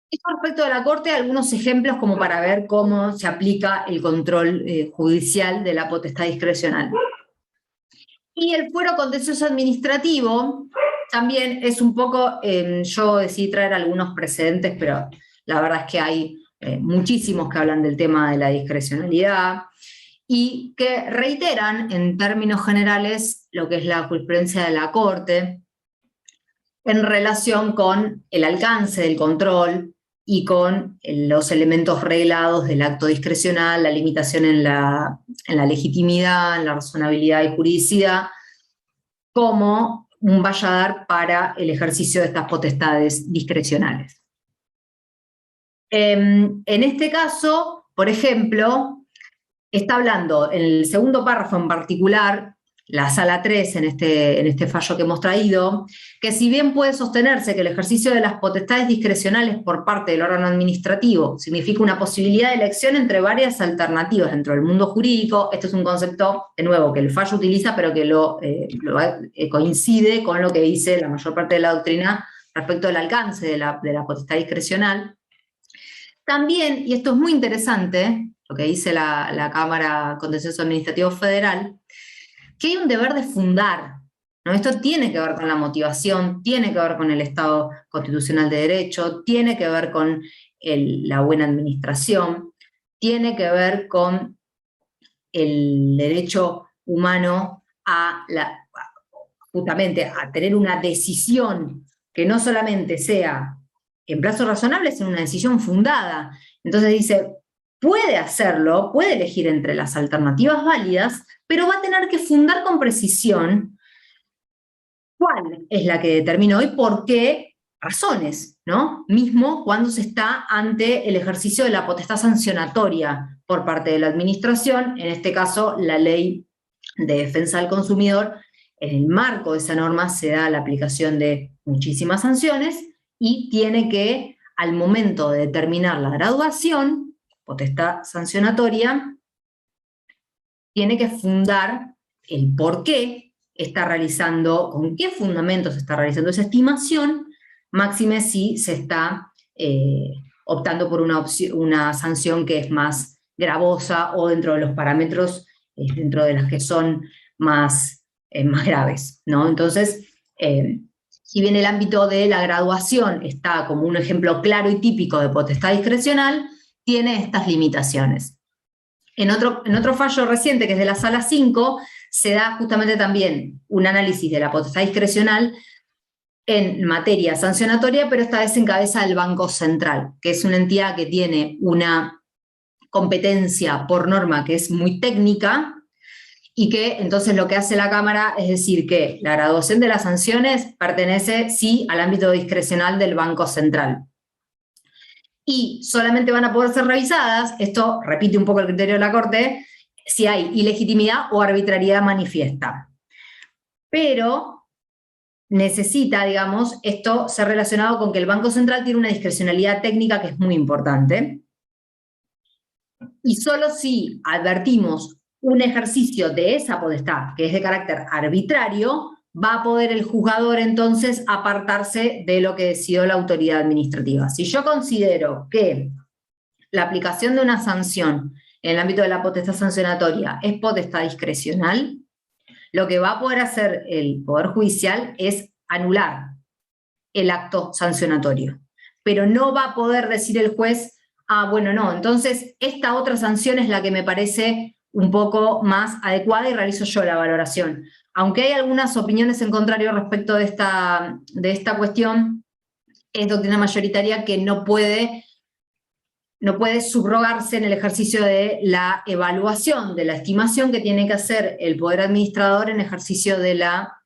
Esto respecto de la Corte, algunos ejemplos como para ver cómo se aplica el control judicial de la potestad discrecional. Y el fuero contencioso administrativo también es un poco, yo decidí traer algunos precedentes, pero la verdad es que hay muchísimos que hablan del tema de la discrecionalidad y que reiteran en términos generales lo que es la jurisprudencia de la Corte en relación con el alcance del control y con los elementos reglados del acto discrecional, la limitación en la legitimidad, en la razonabilidad y juridicidad, como un valladar para el ejercicio de estas potestades discrecionales. En este caso, por ejemplo, está hablando en el segundo párrafo en particular, la sala 3 en este fallo que hemos traído, que si bien puede sostenerse que el ejercicio de las potestades discrecionales por parte del órgano administrativo significa una posibilidad de elección entre varias alternativas dentro del mundo jurídico, este es un concepto, de nuevo, que el fallo utiliza, pero que coincide con lo que dice la mayor parte de la doctrina respecto al alcance de la potestad discrecional. También, y esto es muy interesante, lo que dice la Cámara Contencioso Administrativo Federal, que hay un deber de fundar, ¿no? Esto tiene que ver con la motivación, tiene que ver con el Estado constitucional de derecho, tiene que ver con la buena administración, tiene que ver con el derecho humano justamente a tener una decisión que no solamente sea en plazo razonable, sino una decisión fundada. Entonces dice, puede hacerlo, puede elegir entre las alternativas válidas, pero va a tener que fundar con precisión cuál es la que determinó y por qué razones, ¿no? Mismo cuando se está ante el ejercicio de la potestad sancionatoria por parte de la administración, en este caso la Ley de Defensa del Consumidor, en el marco de esa norma se da la aplicación de muchísimas sanciones y tiene que, al momento de determinar la graduación, potestad sancionatoria, tiene que fundar el por qué está realizando, con qué fundamentos está realizando esa estimación, máxime si se está optando por una sanción que es más gravosa o dentro de los parámetros, dentro de las que son más graves, ¿no? Entonces, si bien el ámbito de la graduación está como un ejemplo claro y típico de potestad discrecional, tiene estas limitaciones. En otro fallo reciente, que es de la Sala 5, se da justamente también un análisis de la potestad discrecional en materia sancionatoria, pero esta vez en cabeza del Banco Central, que es una entidad que tiene una competencia por norma que es muy técnica, y que entonces lo que hace la Cámara es decir que la graduación de las sanciones pertenece, sí, al ámbito discrecional del Banco Central. Y solamente van a poder ser revisadas, esto repite un poco el criterio de la Corte, si hay ilegitimidad o arbitrariedad manifiesta. Pero necesita, digamos, esto ser relacionado con que el Banco Central tiene una discrecionalidad técnica que es muy importante. Y solo si advertimos un ejercicio de esa potestad, que es de carácter arbitrario, va a poder el juzgador entonces apartarse de lo que decidió la autoridad administrativa. Si yo considero que la aplicación de una sanción en el ámbito de la potestad sancionatoria es potestad discrecional, lo que va a poder hacer el Poder Judicial es anular el acto sancionatorio. Pero no va a poder decir el juez, ah, bueno, no, entonces esta otra sanción es la que me parece un poco más adecuada y realizo yo la valoración. Aunque hay algunas opiniones en contrario respecto de esta cuestión, es doctrina mayoritaria que no puede subrogarse en el ejercicio de la evaluación, de la estimación que tiene que hacer el Poder Administrador en ejercicio de la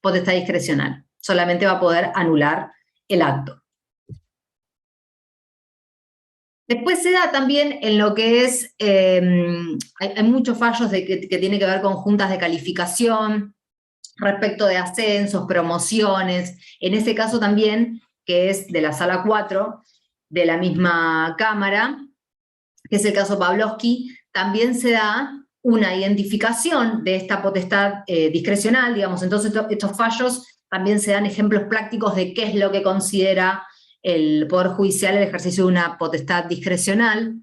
potestad discrecional. Solamente va a poder anular el acto. Después se da también en lo que es, hay muchos fallos que tienen que ver con juntas de calificación, respecto de ascensos, promociones, en ese caso también, que es de la sala 4, de la misma Cámara, que es el caso Pavlovsky, también se da una identificación de esta potestad discrecional, digamos, entonces estos fallos también se dan ejemplos prácticos de qué es lo que considera el Poder Judicial el ejercicio de una potestad discrecional.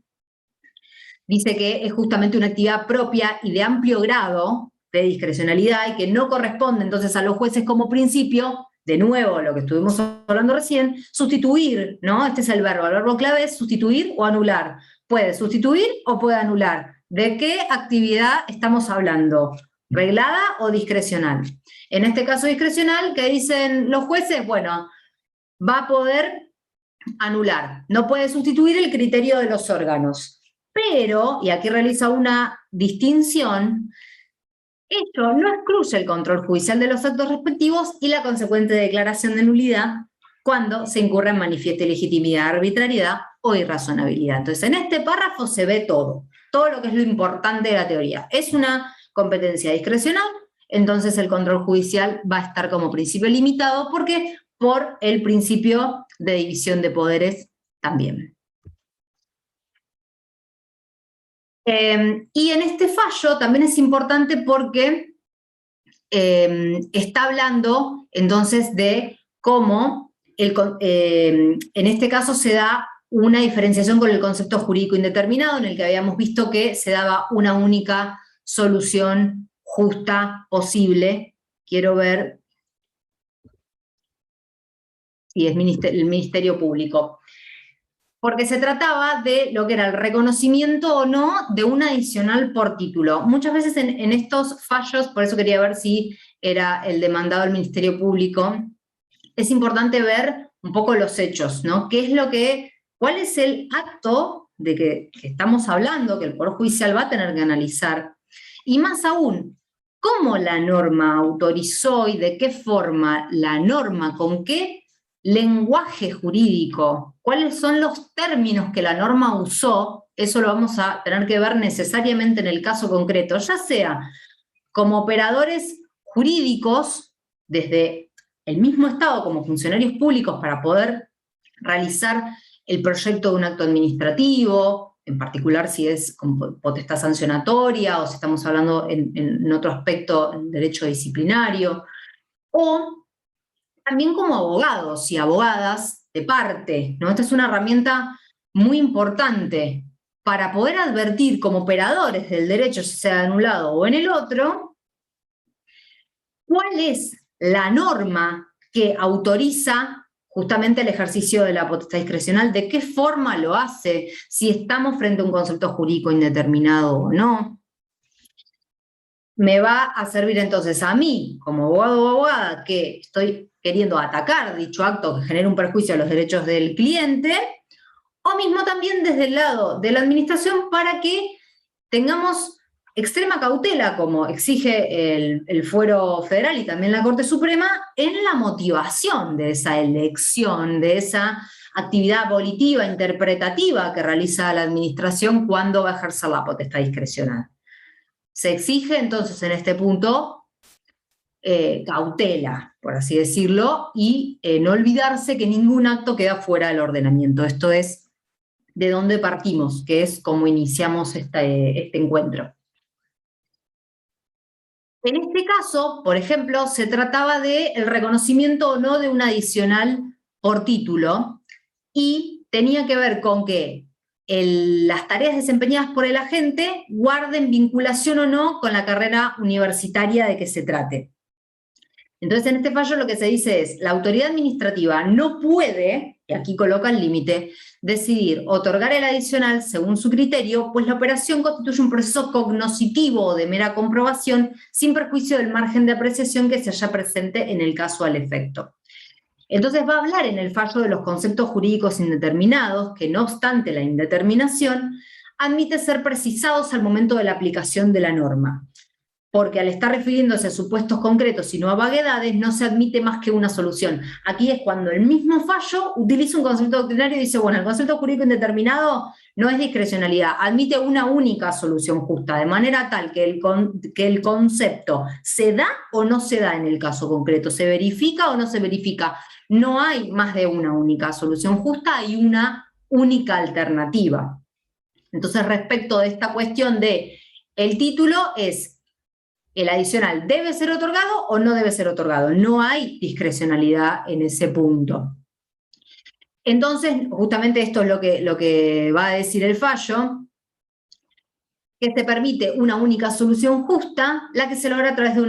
Dice que es justamente una actividad propia y de amplio grado de discrecionalidad y que no corresponde entonces a los jueces como principio, de nuevo lo que estuvimos hablando recién, sustituir, ¿no? Este es el verbo clave es sustituir o anular. Puede sustituir o puede anular. ¿De qué actividad estamos hablando? ¿Reglada o discrecional? En este caso discrecional, ¿qué dicen los jueces? Bueno, va a poder anular, no puede sustituir el criterio de los órganos. Pero, y aquí realiza una distinción, esto no excluye el control judicial de los actos respectivos y la consecuente declaración de nulidad cuando se incurre en manifiesta ilegitimidad, arbitrariedad o irrazonabilidad. Entonces, en este párrafo se ve todo lo que es lo importante de la teoría. Es una competencia discrecional, entonces el control judicial va a estar como principio limitado, porque por el principio de división de poderes también. Y en este fallo también es importante porque está hablando entonces de cómo en este caso se da una diferenciación con el concepto jurídico indeterminado, en el que habíamos visto que se daba una única solución justa posible. Quiero ver si es el Ministerio Público. Porque se trataba de lo que era el reconocimiento o no de un adicional por título. Muchas veces en estos fallos, por eso quería ver si era el demandado del Ministerio Público, es importante ver un poco los hechos, ¿no? ¿Cuál es el acto de que estamos hablando, que el Poder Judicial va a tener que analizar? Y más aún, ¿cómo la norma autorizó y de qué forma la norma, con qué lenguaje jurídico, cuáles son los términos que la norma usó? Eso lo vamos a tener que ver necesariamente en el caso concreto, ya sea como operadores jurídicos desde el mismo Estado como funcionarios públicos para poder realizar el proyecto de un acto administrativo, en particular si es con potestad sancionatoria o si estamos hablando en otro aspecto, en derecho disciplinario, o también como abogados y abogadas de parte, ¿no? Esta es una herramienta muy importante para poder advertir como operadores del derecho, ya sea en un lado o en el otro, cuál es la norma que autoriza justamente el ejercicio de la potestad discrecional, de qué forma lo hace, si estamos frente a un concepto jurídico indeterminado o no. Me va a servir entonces a mí, como abogado o abogada, que estoy queriendo atacar dicho acto que genera un perjuicio a los derechos del cliente, o mismo también desde el lado de la administración para que tengamos extrema cautela, como exige el Fuero Federal y también la Corte Suprema, en la motivación de esa elección, de esa actividad volitiva, interpretativa que realiza la administración cuando va a ejercer la potestad discrecional. Se exige entonces en este punto cautela, por así decirlo, y no olvidarse que ningún acto queda fuera del ordenamiento. Esto es de dónde partimos, que es como iniciamos este encuentro. En este caso, por ejemplo, se trataba del reconocimiento o no de un adicional por título y tenía que ver con que las tareas desempeñadas por el agente guarden vinculación o no con la carrera universitaria de que se trate. Entonces, en este fallo lo que se dice es, la autoridad administrativa no puede, y aquí coloca el límite, decidir otorgar el adicional según su criterio, pues la operación constituye un proceso cognoscitivo o de mera comprobación, sin perjuicio del margen de apreciación que se haya presente en el caso al efecto. Entonces va a hablar en el fallo de los conceptos jurídicos indeterminados, que no obstante la indeterminación, admite ser precisados al momento de la aplicación de la norma, porque al estar refiriéndose a supuestos concretos y no a vaguedades, no se admite más que una solución. Aquí es cuando el mismo fallo utiliza un concepto doctrinario y dice, bueno, el concepto jurídico indeterminado no es discrecionalidad, admite una única solución justa, de manera tal que el concepto se da o no se da en el caso concreto, se verifica o no se verifica. No hay más de una única solución justa, hay una única alternativa. Entonces, respecto de esta cuestión de el título es el adicional debe ser otorgado o no debe ser otorgado. No hay discrecionalidad en ese punto. Entonces, justamente esto es lo que va a decir el fallo, que se permite una única solución justa, la que se logra a través de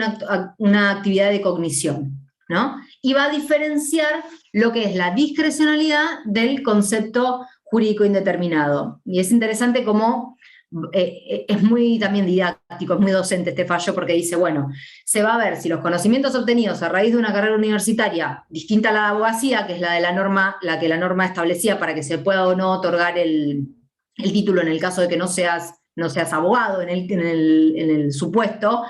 una actividad de cognición, ¿no? Y va a diferenciar lo que es la discrecionalidad del concepto jurídico indeterminado. Y es interesante cómo es muy también didáctico, es muy docente este fallo porque dice, bueno, se va a ver si los conocimientos obtenidos a raíz de una carrera universitaria distinta a la de abogacía, que es la de la norma, la que la norma establecía para que se pueda o no otorgar el título en el caso de que no seas abogado en el supuesto,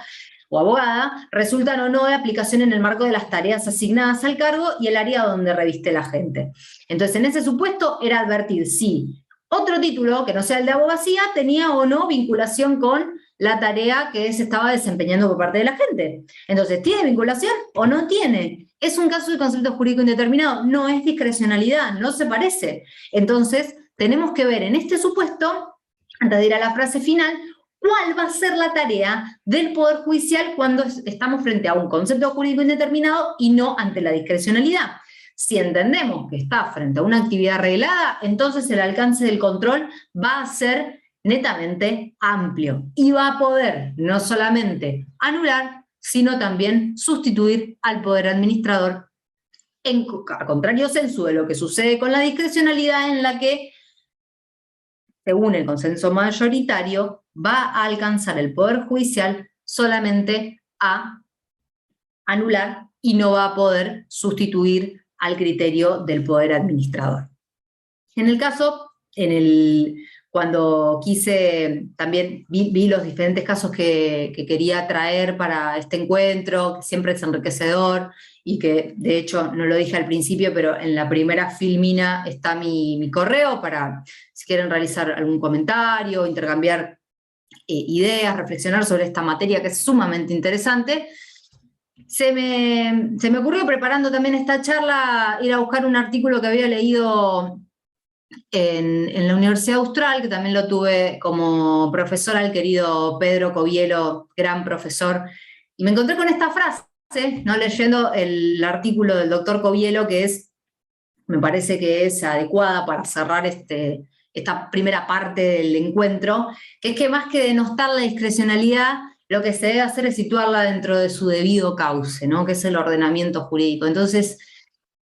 o abogada, resultan o no de aplicación en el marco de las tareas asignadas al cargo y el área donde reviste la gente. Entonces, en ese supuesto era advertir si otro título, que no sea el de abogacía, tenía o no vinculación con la tarea que se estaba desempeñando por parte de la gente. Entonces, ¿tiene vinculación o no tiene? Es un caso de concepto jurídico indeterminado, no es discrecionalidad, no se parece. Entonces, tenemos que ver en este supuesto, antes de ir a la frase final, cuál va a ser la tarea del Poder Judicial cuando estamos frente a un concepto jurídico indeterminado y no ante la discrecionalidad. Si entendemos que está frente a una actividad reglada, entonces el alcance del control va a ser netamente amplio y va a poder no solamente anular, sino también sustituir al poder administrador, a contrario sensu de lo que sucede con la discrecionalidad, en la que, según el consenso mayoritario, va a alcanzar el Poder Judicial solamente a anular y no va a poder sustituir al criterio del poder administrador. En el caso, cuando quise, también vi los diferentes casos que quería traer para este encuentro, que siempre es enriquecedor, y que de hecho no lo dije al principio, pero en la primera filmina está mi correo para si quieren realizar algún comentario, intercambiar ideas, reflexionar sobre esta materia que es sumamente interesante. Se me ocurrió, preparando también esta charla, ir a buscar un artículo que había leído en la Universidad Austral, que también lo tuve como profesor al querido Pedro Covielo, gran profesor, y me encontré con esta frase, ¿no? Leyendo el artículo del doctor Covielo, que me parece que es adecuada para cerrar esta primera parte del encuentro, que es que más que denostar la discrecionalidad, lo que se debe hacer es situarla dentro de su debido cauce, ¿no? Que es el ordenamiento jurídico. Entonces,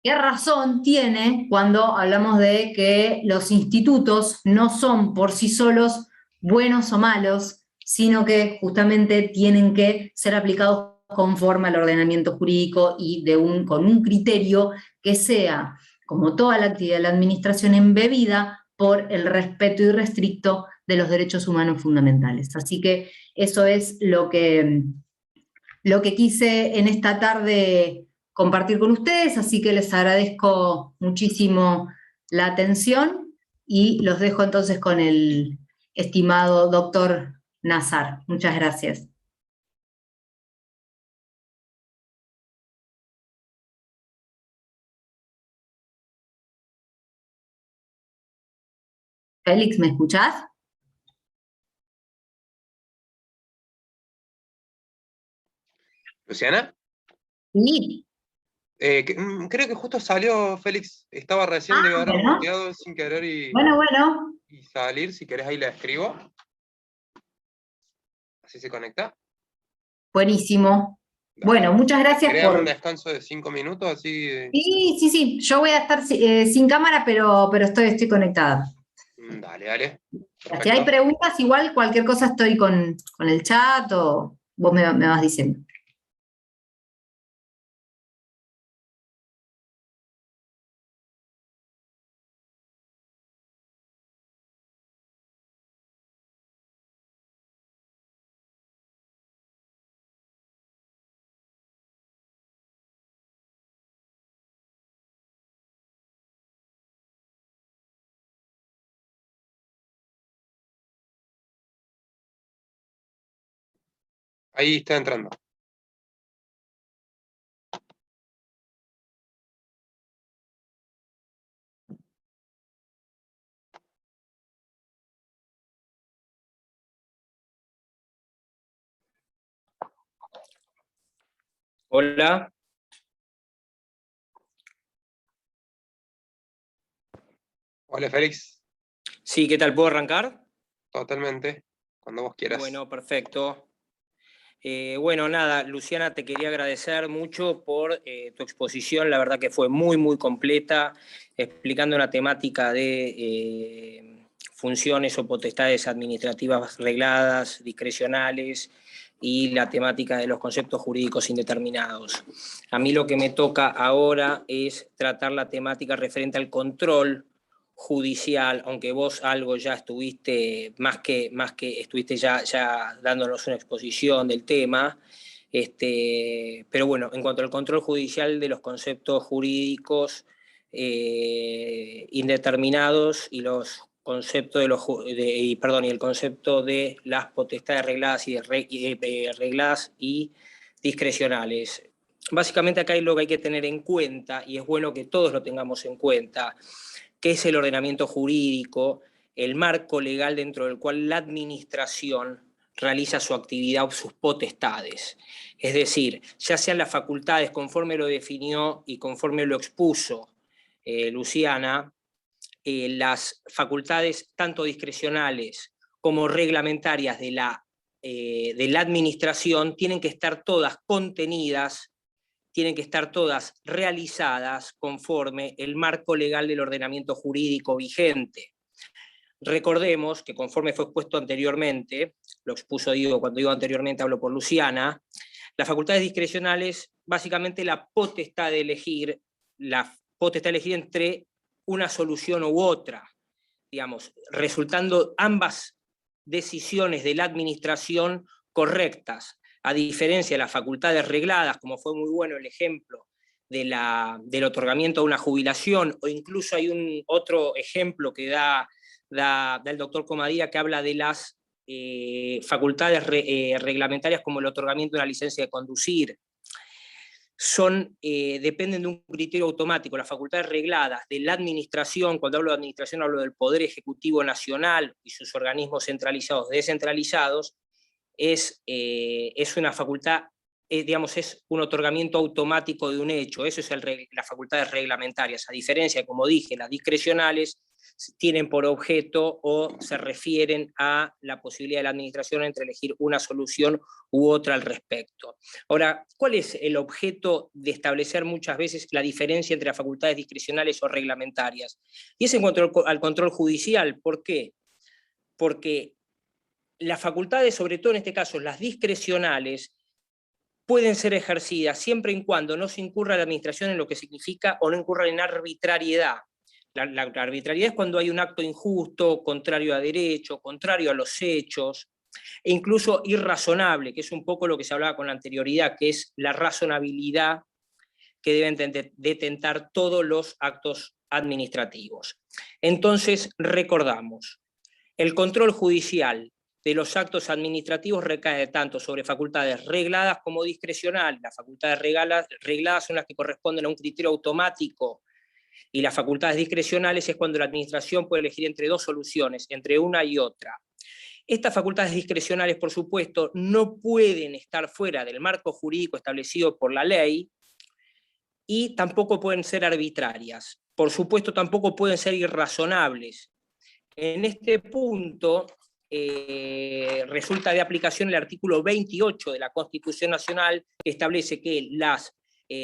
¿qué razón tiene cuando hablamos de que los institutos no son por sí solos buenos o malos, sino que justamente tienen que ser aplicados conforme al ordenamiento jurídico y con un criterio que sea, como toda la actividad de la administración, embebida por el respeto irrestricto de los derechos humanos fundamentales? Así que eso es lo que quise en esta tarde compartir con ustedes, así que les agradezco muchísimo la atención y los dejo entonces con el estimado doctor Nazar. Muchas gracias. Félix, ¿me escuchás? ¿Luciana? Sí. Creo que justo salió Félix, estaba recién de haber Bueno, muteado sin querer bueno, y salir, si querés ahí la escribo. Así se conecta. buenísimo. Dale. Bueno, muchas gracias ¿Querés darme un por... descanso de 5 minutos? Así. Sí, sí, sí, yo voy a estar sin cámara, pero estoy conectada. Dale, dale. Si hay Perfecto. preguntas, igual cualquier cosa estoy con el chat o vos me vas diciendo. Ahí está entrando. Hola. Hola, Félix. Sí, ¿qué tal? ¿Puedo arrancar? Totalmente. Cuando vos quieras. Bueno, perfecto. Bueno, nada, Luciana, te quería agradecer mucho por tu exposición. La verdad que fue muy, muy completa, explicando una temática de funciones o potestades administrativas regladas, discrecionales, y la temática de los conceptos jurídicos indeterminados. A mí lo que me toca ahora es tratar la temática referente al control judicial, aunque vos algo ya estuviste, más que estuviste ya dándonos una exposición del tema, pero bueno, en cuanto al control judicial de los conceptos jurídicos indeterminados y los conceptos y el concepto de las potestades regladas y discrecionales. Básicamente acá hay lo que hay que tener en cuenta, y es bueno que todos lo tengamos en cuenta, que es el ordenamiento jurídico, el marco legal dentro del cual la administración realiza su actividad o sus potestades. Es decir, ya sean las facultades conforme lo definió y conforme lo expuso Luciana, las facultades tanto discrecionales como reglamentarias de la administración tienen que estar todas contenidas, tienen que estar todas realizadas conforme el marco legal del ordenamiento jurídico vigente. Recordemos que conforme fue expuesto anteriormente, lo expuso Diego, cuando digo anteriormente hablo por Luciana, las facultades discrecionales, básicamente la potestad de elegir entre una solución u otra, digamos, resultando ambas decisiones de la administración correctas, a diferencia de las facultades regladas, como fue muy bueno el ejemplo del otorgamiento de una jubilación, o incluso hay otro ejemplo que da el doctor Comadía, que habla de las facultades reglamentarias como el otorgamiento de una licencia de conducir. Dependen de un criterio automático. Las facultades regladas de la administración, cuando hablo de administración hablo del Poder Ejecutivo Nacional y sus organismos centralizados, descentralizados, es una facultad, es un otorgamiento automático de un hecho. Eso es las facultades reglamentarias, a diferencia, como dije, las discrecionales tienen por objeto o se refieren a la posibilidad de la administración entre elegir una solución u otra al respecto. Ahora, ¿cuál es el objeto de establecer muchas veces la diferencia entre las facultades discrecionales o reglamentarias? Y es en cuanto al control judicial. ¿Por qué? Porque las facultades, sobre todo en este caso las discrecionales, pueden ser ejercidas siempre y cuando no se incurra la administración en lo que significa o no incurra en arbitrariedad. La arbitrariedad es cuando hay un acto injusto, contrario a derecho, contrario a los hechos, e incluso irrazonable, que es un poco lo que se hablaba con la anterioridad, que es la razonabilidad que deben detentar todos los actos administrativos. Entonces, recordamos, el control judicial de los actos administrativos recae tanto sobre facultades regladas como discrecionales. Las facultades regladas son las que corresponden a un criterio automático, y las facultades discrecionales es cuando la administración puede elegir entre dos soluciones, entre una y otra. Estas facultades discrecionales, por supuesto, no pueden estar fuera del marco jurídico establecido por la ley y tampoco pueden ser arbitrarias. Por supuesto, tampoco pueden ser irrazonables. En este punto, resulta de aplicación el artículo 28 de la Constitución Nacional, que establece que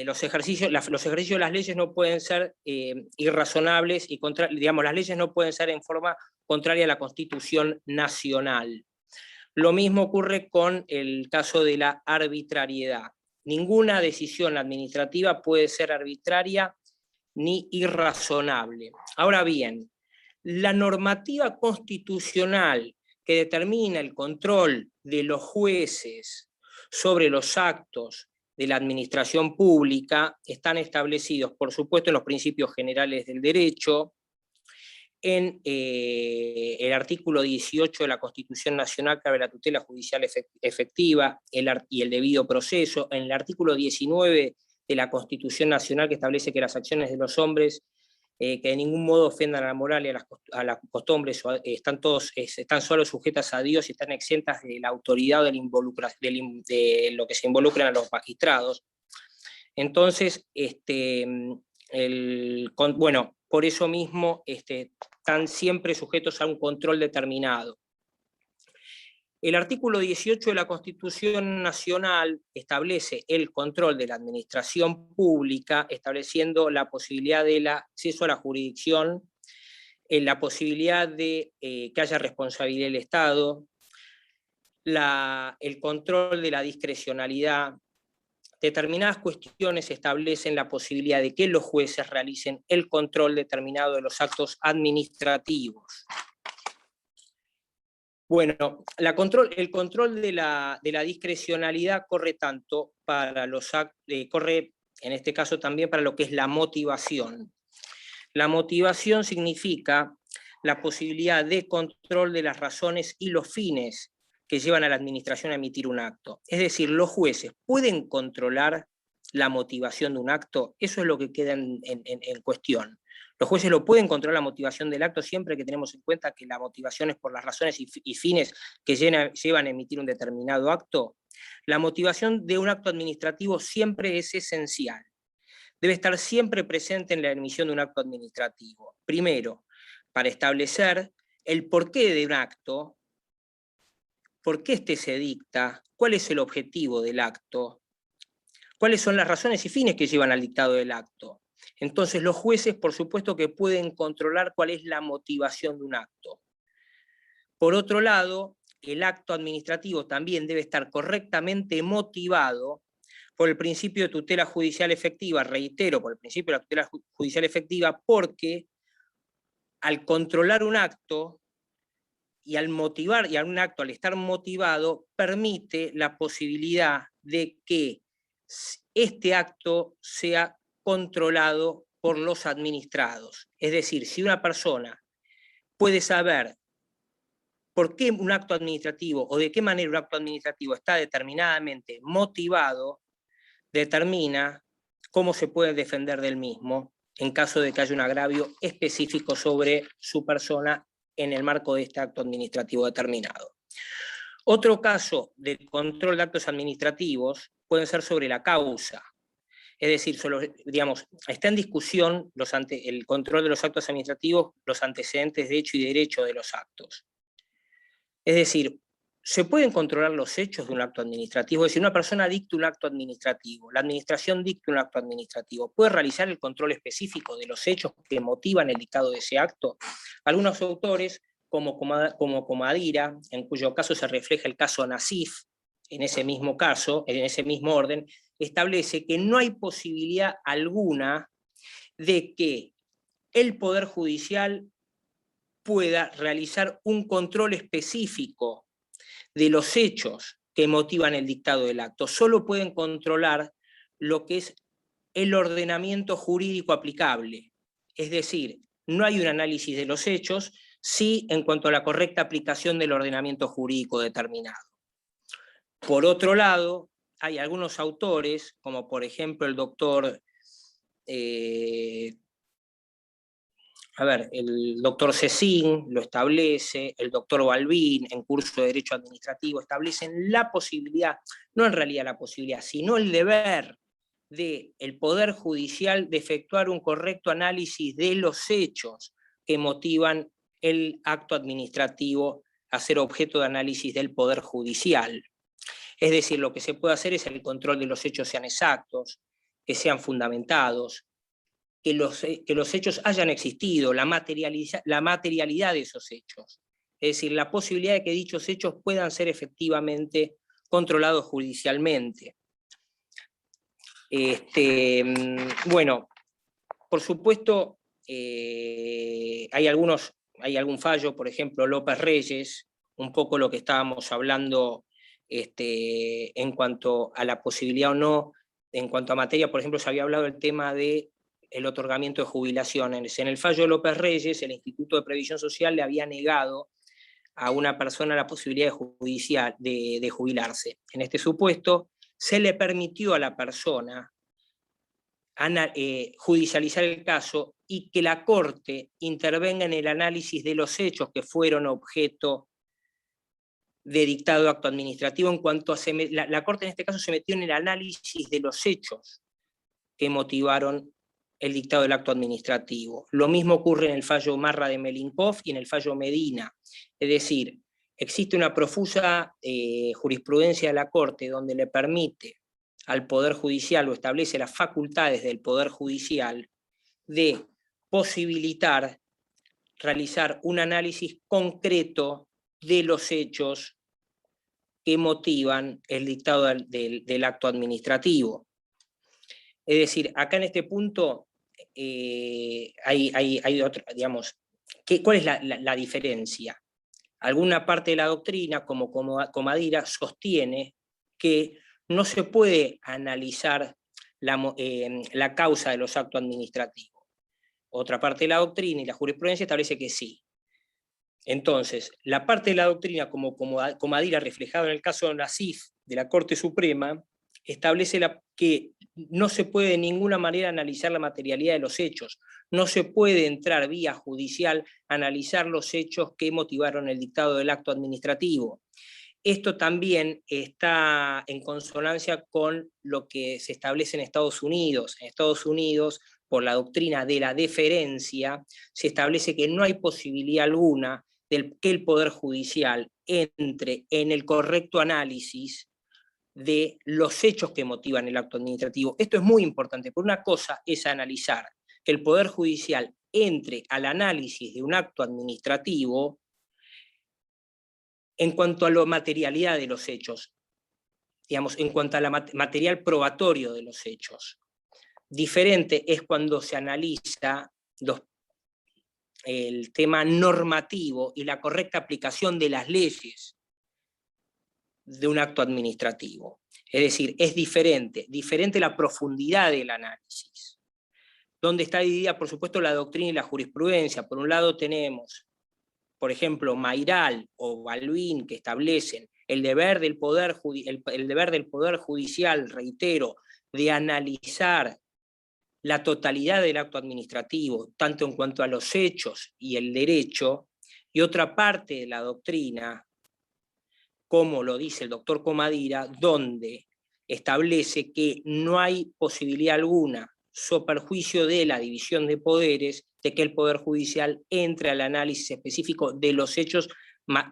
los ejercicios de las leyes no pueden ser irrazonables y digamos, las leyes no pueden ser en forma contraria a la Constitución Nacional. Lo mismo ocurre con el caso de la arbitrariedad. Ninguna decisión administrativa puede ser arbitraria ni irrazonable. Ahora bien, la normativa constitucional que determina el control de los jueces sobre los actos de la administración pública están establecidos, por supuesto, en los principios generales del derecho, en el artículo 18 de la Constitución Nacional que habla de la tutela judicial efectiva y el debido proceso, en el artículo 19 de la Constitución Nacional que establece que las acciones de los hombres que de ningún modo ofendan a la moral y a las costumbres están solo sujetas a Dios y están exentas de la autoridad de lo que se involucran a los magistrados. Entonces, bueno, por eso mismo están siempre sujetos a un control determinado. El artículo 18 de la Constitución Nacional establece el control de la administración pública, estableciendo la posibilidad del acceso a la jurisdicción, la posibilidad de que haya responsabilidad del Estado, el control de la discrecionalidad. Determinadas cuestiones establecen la posibilidad de que los jueces realicen el control determinado de los actos administrativos. Bueno, el control de la discrecionalidad corre tanto para corre en este caso también para lo que es la motivación. La motivación significa la posibilidad de control de las razones y los fines que llevan a la administración a emitir un acto. Es decir, los jueces pueden controlar la motivación de un acto, eso es lo que queda en cuestión. Los jueces lo pueden controlar la motivación del acto siempre que tenemos en cuenta que la motivación es por las razones y fines que llevan a emitir un determinado acto. La motivación de un acto administrativo siempre es esencial. Debe estar siempre presente en la emisión de un acto administrativo. Primero, para establecer el porqué de un acto, por qué se dicta, cuál es el objetivo del acto, cuáles son las razones y fines que llevan al dictado del acto. Entonces los jueces, por supuesto, que pueden controlar cuál es la motivación de un acto. Por otro lado, el acto administrativo también debe estar correctamente motivado por el principio de tutela judicial efectiva, reitero, por el principio de la tutela judicial efectiva, porque al controlar un acto y al motivar, y a un acto al estar motivado, permite la posibilidad de que este acto sea controlado por los administrados. Es decir, si una persona puede saber por qué un acto administrativo o de qué manera un acto administrativo está determinadamente motivado, determina cómo se puede defender del mismo en caso de que haya un agravio específico sobre su persona en el marco de este acto administrativo determinado. Otro caso de control de actos administrativos puede ser sobre la causa. Es decir, digamos, está en discusión el control de los actos administrativos, los antecedentes de hecho y derecho de los actos. Es decir, se pueden controlar los hechos de un acto administrativo. Es decir, una persona dicta un acto administrativo, la administración dicta un acto administrativo. ¿Puede realizar el control específico de los hechos que motivan el dictado de ese acto? Algunos autores, como Comadira, en cuyo caso se refleja el caso Nasif, en ese mismo caso, en ese mismo orden, establece que no hay posibilidad alguna de que el Poder Judicial pueda realizar un control específico de los hechos que motivan el dictado del acto. Solo pueden controlar lo que es el ordenamiento jurídico aplicable. Es decir, no hay un análisis de los hechos, sí en cuanto a la correcta aplicación del ordenamiento jurídico determinado. Por otro lado, hay algunos autores, como por ejemplo el doctor a ver, el doctor Cecín lo establece, el doctor Balbín en curso de Derecho Administrativo establecen la posibilidad, no en realidad la posibilidad, sino el deber del Poder Judicial de efectuar un correcto análisis de los hechos que motivan el acto administrativo a ser objeto de análisis del Poder Judicial. Es decir, lo que se puede hacer es el control de los hechos sean exactos, que sean fundamentados, que los hechos hayan existido, la materialidad de esos hechos. Es decir, la posibilidad de que dichos hechos puedan ser efectivamente controlados judicialmente. Bueno, por supuesto, hay algún fallo, por ejemplo, López Reyes, un poco lo que estábamos hablando en cuanto a la posibilidad o no, en cuanto a materia, por ejemplo, se había hablado del tema del otorgamiento de jubilaciones. En el fallo de López Reyes, el Instituto de Previsión Social le había negado a una persona la posibilidad de jubilarse. En este supuesto, se le permitió a la persona judicializar el caso y que la Corte intervenga en el análisis de los hechos que fueron objeto de dictado de acto administrativo. En cuanto a la Corte en este caso se metió en el análisis de los hechos que motivaron el dictado del acto administrativo. Lo mismo ocurre en el fallo Marra de Melinkov y en el fallo Medina. Es decir, existe una profusa jurisprudencia de la Corte donde le permite al Poder Judicial o establece las facultades del Poder Judicial de posibilitar realizar un análisis concreto de los hechos que motivan el dictado del acto administrativo. Es decir, acá en este punto hay otra, digamos, ¿cuál es la diferencia? Alguna parte de la doctrina, como Comadira, sostiene que no se puede analizar la causa de los actos administrativos. Otra parte de la doctrina y la jurisprudencia establece que sí. Entonces, la parte de la doctrina, como Comadira, reflejado en el caso de Nasif de la Corte Suprema, establece que no se puede de ninguna manera analizar la materialidad de los hechos, no se puede entrar vía judicial a analizar los hechos que motivaron el dictado del acto administrativo. Esto también está en consonancia con lo que se establece en Estados Unidos. En Estados Unidos, por la doctrina de la deferencia, se establece que no hay posibilidad alguna de que el Poder Judicial entre en el correcto análisis de los hechos que motivan el acto administrativo. Esto es muy importante, porque una cosa es analizar que el Poder Judicial entre al análisis de un acto administrativo en cuanto a la materialidad de los hechos, digamos, en cuanto a la material probatorio de los hechos. Diferente es cuando se analiza el tema normativo y la correcta aplicación de las leyes de un acto administrativo. Es decir, es diferente la profundidad del análisis, donde está dividida, por supuesto, la doctrina y la jurisprudencia. Por un lado tenemos, por ejemplo, Mayral o Balbín, que establecen el deber del Poder Judicial, reitero, de analizar la totalidad del acto administrativo, tanto en cuanto a los hechos y el derecho, y otra parte de la doctrina, como lo dice el doctor Comadira, donde establece que no hay posibilidad alguna, so perjuicio de la división de poderes, de que el Poder Judicial entre al análisis específico de los hechos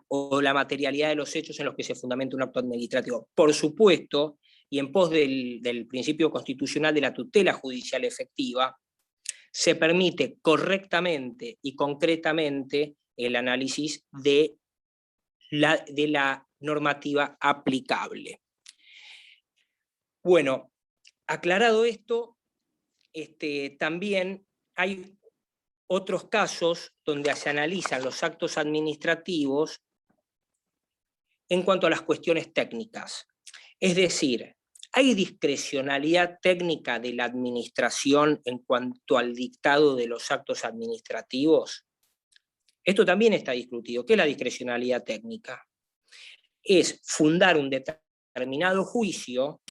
o la materialidad de los hechos en los que se fundamenta un acto administrativo. Por supuesto, y en pos del principio constitucional de la tutela judicial efectiva, se permite correctamente y concretamente el análisis de la normativa aplicable. Bueno, aclarado esto, también hay otros casos donde se analizan los actos administrativos en cuanto a las cuestiones técnicas. Es decir, ¿hay discrecionalidad técnica de la administración en cuanto al dictado de los actos administrativos? Esto también está discutido. ¿Qué es la discrecionalidad técnica? Es fundar un determinado juicio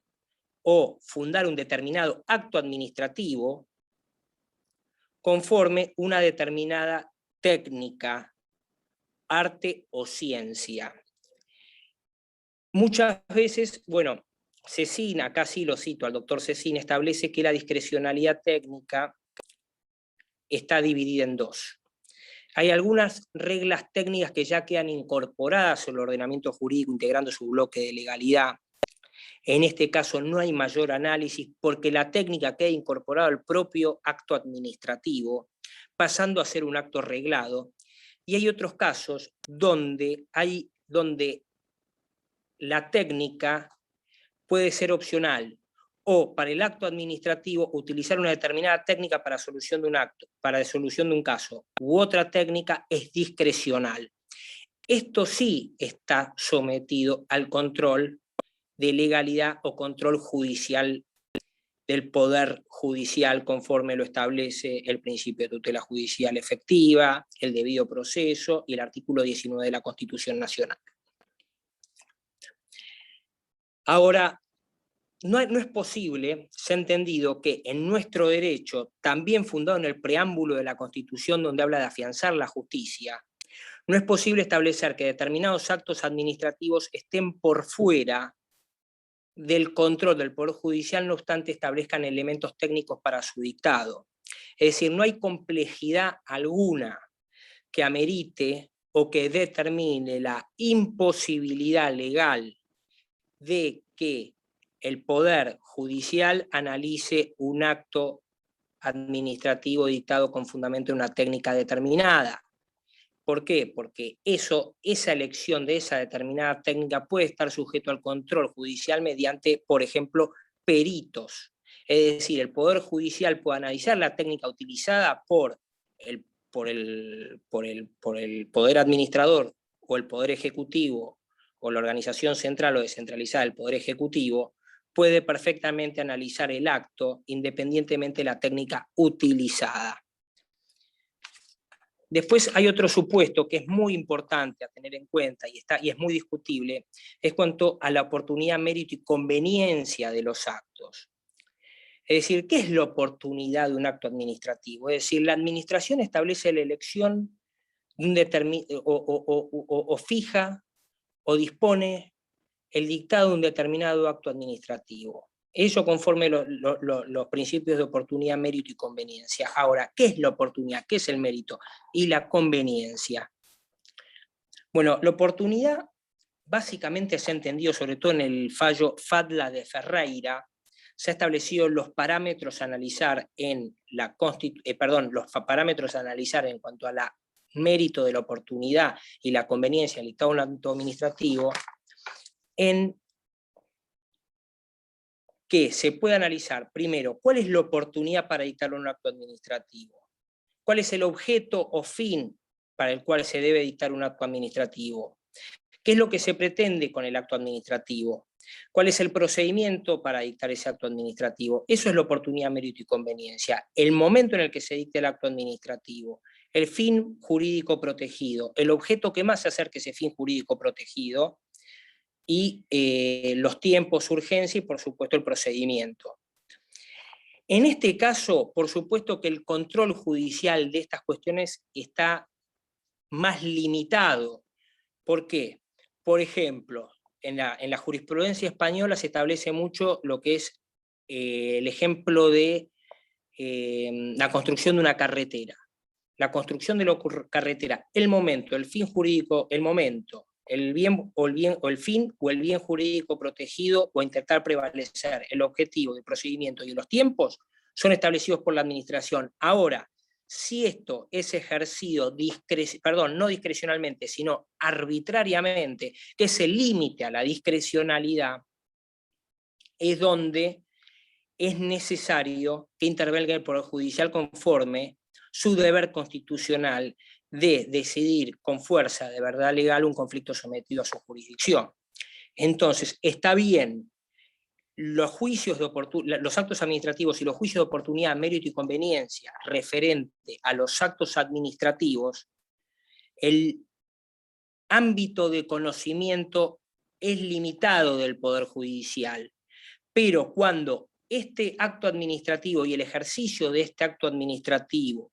o fundar un determinado acto administrativo conforme una determinada técnica, arte o ciencia. Muchas veces, bueno, Cecina, acá sí lo cito, al doctor Cecina, establece que la discrecionalidad técnica está dividida en dos. Hay algunas reglas técnicas que ya quedan incorporadas en el ordenamiento jurídico, integrando su bloque de legalidad. En este caso no hay mayor análisis porque la técnica queda incorporada al propio acto administrativo, pasando a ser un acto reglado. Y hay otros casos donde la técnica puede ser opcional, o para el acto administrativo utilizar una determinada técnica para solución de un acto, para solución de un caso, u otra técnica es discrecional. Esto sí está sometido al control de legalidad o control judicial del poder judicial conforme lo establece el principio de tutela judicial efectiva, el debido proceso y el artículo 19 de la Constitución Nacional. Ahora, no es posible, se ha entendido que en nuestro derecho, también fundado en el preámbulo de la Constitución donde habla de afianzar la justicia, no es posible establecer que determinados actos administrativos estén por fuera del control del Poder Judicial, no obstante establezcan elementos técnicos para su dictado. Es decir, no hay complejidad alguna que amerite o que determine la imposibilidad legal de que el Poder Judicial analice un acto administrativo dictado con fundamento en una técnica determinada. ¿Por qué? Porque esa elección de esa determinada técnica puede estar sujeto al control judicial mediante, por ejemplo, peritos. Es decir, el Poder Judicial puede analizar la técnica utilizada por el Poder Administrador o el Poder Ejecutivo o la organización central o descentralizada del Poder Ejecutivo, puede perfectamente analizar el acto independientemente de la técnica utilizada. Después hay otro supuesto que es muy importante a tener en cuenta y es muy discutible, es cuanto a la oportunidad, mérito y conveniencia de los actos. Es decir, ¿qué es la oportunidad de un acto administrativo? Es decir, la administración establece la elección de un fija o dispone el dictado de un determinado acto administrativo. Eso conforme los principios de oportunidad, mérito y conveniencia. Ahora, ¿qué es la oportunidad? ¿Qué es el mérito? Y la conveniencia. Bueno, la oportunidad básicamente se ha entendido, sobre todo en el fallo Fadla de Ferreira, se ha establecido los parámetros a analizar los parámetros a analizar en cuanto a la mérito de la oportunidad y la conveniencia del dictado de un acto administrativo, en que se puede analizar, primero, cuál es la oportunidad para dictar un acto administrativo, cuál es el objeto o fin para el cual se debe dictar un acto administrativo, qué es lo que se pretende con el acto administrativo, cuál es el procedimiento para dictar ese acto administrativo. Eso es la oportunidad, mérito y conveniencia, el momento en el que se dicte el acto administrativo, el fin jurídico protegido, el objeto que más se acerque a ese fin jurídico protegido, y los tiempos, urgencia y por supuesto el procedimiento. En este caso, por supuesto que el control judicial de estas cuestiones está más limitado. ¿Por qué? Por ejemplo, en la jurisprudencia española se establece mucho lo que es el ejemplo de la construcción de una carretera. La construcción de la carretera, el momento, el fin jurídico, el momento, el fin o el bien jurídico protegido o intentar prevalecer el objetivo del procedimiento y los tiempos son establecidos por la administración. Ahora, si esto es ejercido, no discrecionalmente, sino arbitrariamente, que es el límite a la discrecionalidad, es donde es necesario que intervenga el Poder Judicial conforme su deber constitucional de decidir con fuerza de verdad legal un conflicto sometido a su jurisdicción. Entonces, está bien, los actos administrativos y los juicios de oportunidad, mérito y conveniencia referente a los actos administrativos, el ámbito de conocimiento es limitado del Poder Judicial, pero cuando este acto administrativo y el ejercicio de este acto administrativo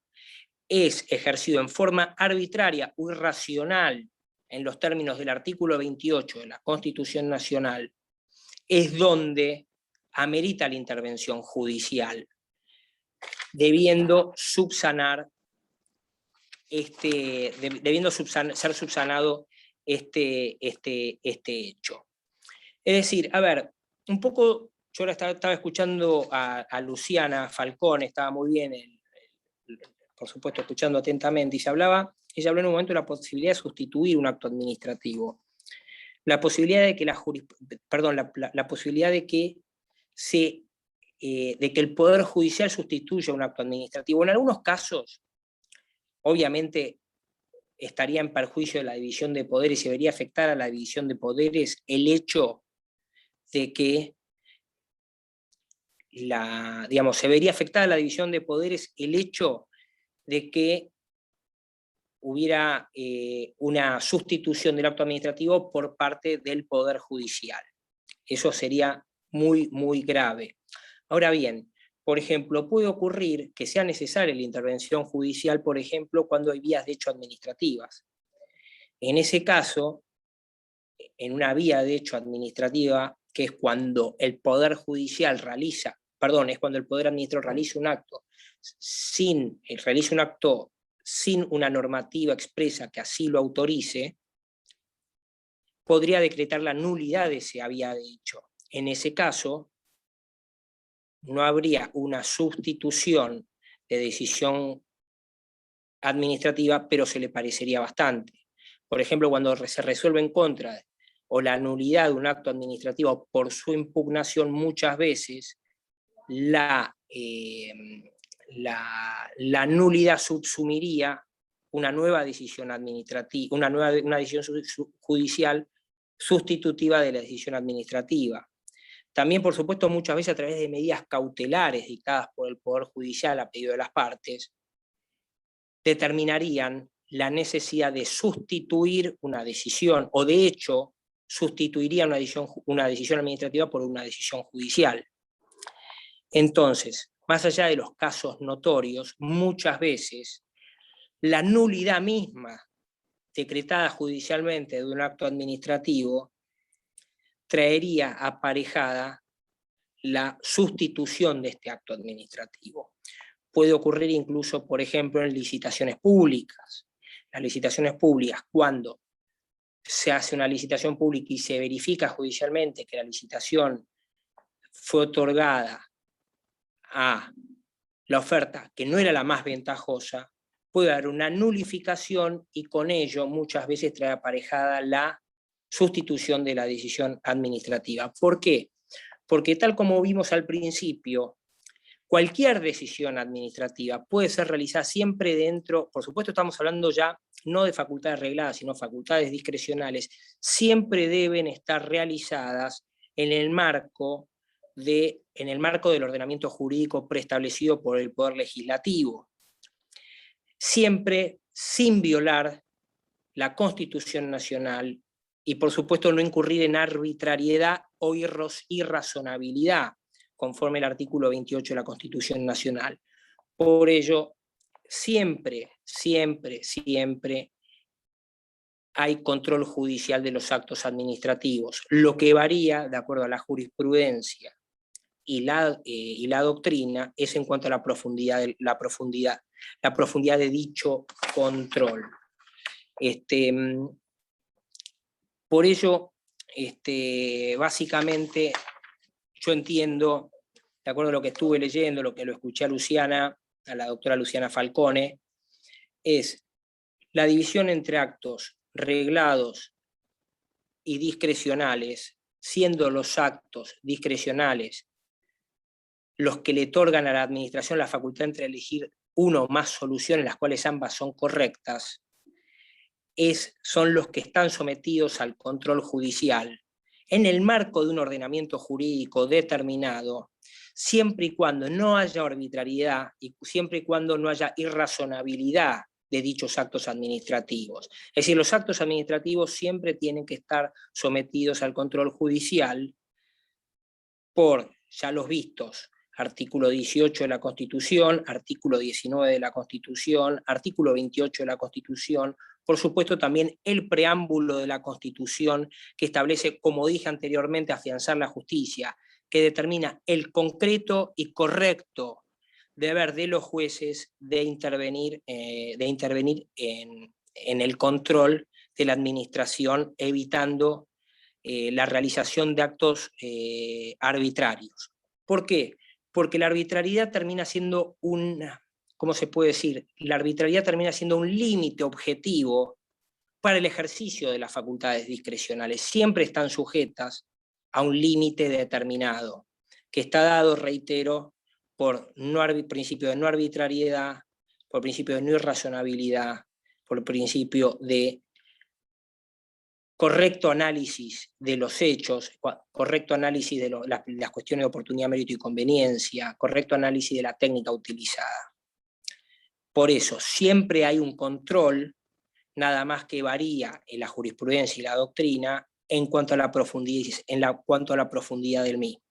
es ejercido en forma arbitraria o irracional en los términos del artículo 28 de la Constitución Nacional, es donde amerita la intervención judicial, debiendo subsanar ser subsanado este hecho. Es decir, a ver, un poco, yo ahora estaba escuchando a Luciana Falcone, estaba muy bien, por supuesto, escuchando atentamente, y ella habló en un momento de la posibilidad de sustituir un acto administrativo. La posibilidad de que la posibilidad de que el Poder Judicial sustituya un acto administrativo. En algunos casos, obviamente, estaría en perjuicio de la división de poderes y debería afectar a la división de poderes el hecho de que se vería afectada a la división de poderes el hecho de que hubiera una sustitución del acto administrativo por parte del Poder Judicial. Eso sería muy, muy grave. Ahora bien, por ejemplo, puede ocurrir que sea necesaria la intervención judicial, por ejemplo, cuando hay vías de hecho administrativas. En ese caso, en una vía de hecho administrativa, que es cuando el Poder Judicial es cuando el Poder Administrativo realiza un acto sin una normativa expresa que así lo autorice, podría decretar la nulidad de esa vía de hecho. En ese caso, no habría una sustitución de decisión administrativa, pero se le parecería bastante. Por ejemplo, cuando se resuelve en contra o la nulidad de un acto administrativo por su impugnación, muchas veces la nulidad subsumiría una nueva decisión administrativa, una decisión judicial sustitutiva de la decisión administrativa. También, por supuesto, muchas veces a través de medidas cautelares dictadas por el Poder Judicial a pedido de las partes, determinarían la necesidad de sustituir una decisión, o de hecho, sustituiría una decisión administrativa por una decisión judicial. Entonces, más allá de los casos notorios, muchas veces la nulidad misma decretada judicialmente de un acto administrativo traería aparejada la sustitución de este acto administrativo. Puede ocurrir incluso, por ejemplo, en licitaciones públicas. Las licitaciones públicas, cuando se hace una licitación pública y se verifica judicialmente que la licitación fue otorgada a la oferta que no era la más ventajosa, puede haber una nulificación y con ello muchas veces trae aparejada la sustitución de la decisión administrativa. ¿Por qué? Porque tal como vimos al principio, cualquier decisión administrativa puede ser realizada siempre dentro, por supuesto estamos hablando ya no de facultades regladas, sino facultades discrecionales, siempre deben estar realizadas en el marco del ordenamiento jurídico preestablecido por el Poder Legislativo, siempre sin violar la Constitución Nacional y por supuesto no incurrir en arbitrariedad o irrazonabilidad, conforme el artículo 28 de la Constitución Nacional. Por ello, siempre hay control judicial de los actos administrativos, lo que varía, de acuerdo a la jurisprudencia y la doctrina, es en cuanto a la profundidad de dicho control. Por ello, básicamente, yo entiendo, de acuerdo a lo que estuve leyendo, lo que lo escuché a la doctora Luciana Falcone, es la división entre actos reglados y discrecionales, siendo los actos discrecionales los que le otorgan a la administración la facultad entre elegir una o más soluciones, las cuales ambas son correctas, son los que están sometidos al control judicial, en el marco de un ordenamiento jurídico determinado, siempre y cuando no haya arbitrariedad y siempre y cuando no haya irrazonabilidad de dichos actos administrativos. Es decir, los actos administrativos siempre tienen que estar sometidos al control judicial por ya los vistos, artículo 18 de la Constitución, artículo 19 de la Constitución, artículo 28 de la Constitución, por supuesto también el preámbulo de la Constitución que establece, como dije anteriormente, afianzar la justicia, que determina el concreto y correcto deber de los jueces de intervenir en el control de la administración, evitando la realización de actos arbitrarios. ¿Por qué? Porque la arbitrariedad termina siendo ¿cómo se puede decir? La arbitrariedad termina siendo un límite objetivo para el ejercicio de las facultades discrecionales. Siempre están sujetas a un límite determinado, que está dado, reitero, por principio de no arbitrariedad, por principio de no irrazonabilidad, por principio de correcto análisis de los hechos, correcto análisis de las cuestiones de oportunidad, mérito y conveniencia, correcto análisis de la técnica utilizada. Por eso, siempre hay un control, nada más que varía en la jurisprudencia y la doctrina en cuanto a la profundidad del mismo.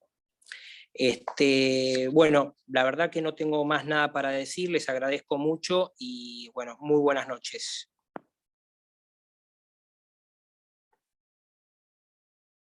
Bueno, la verdad que no tengo más nada para decir, les agradezco mucho y bueno, muy buenas noches.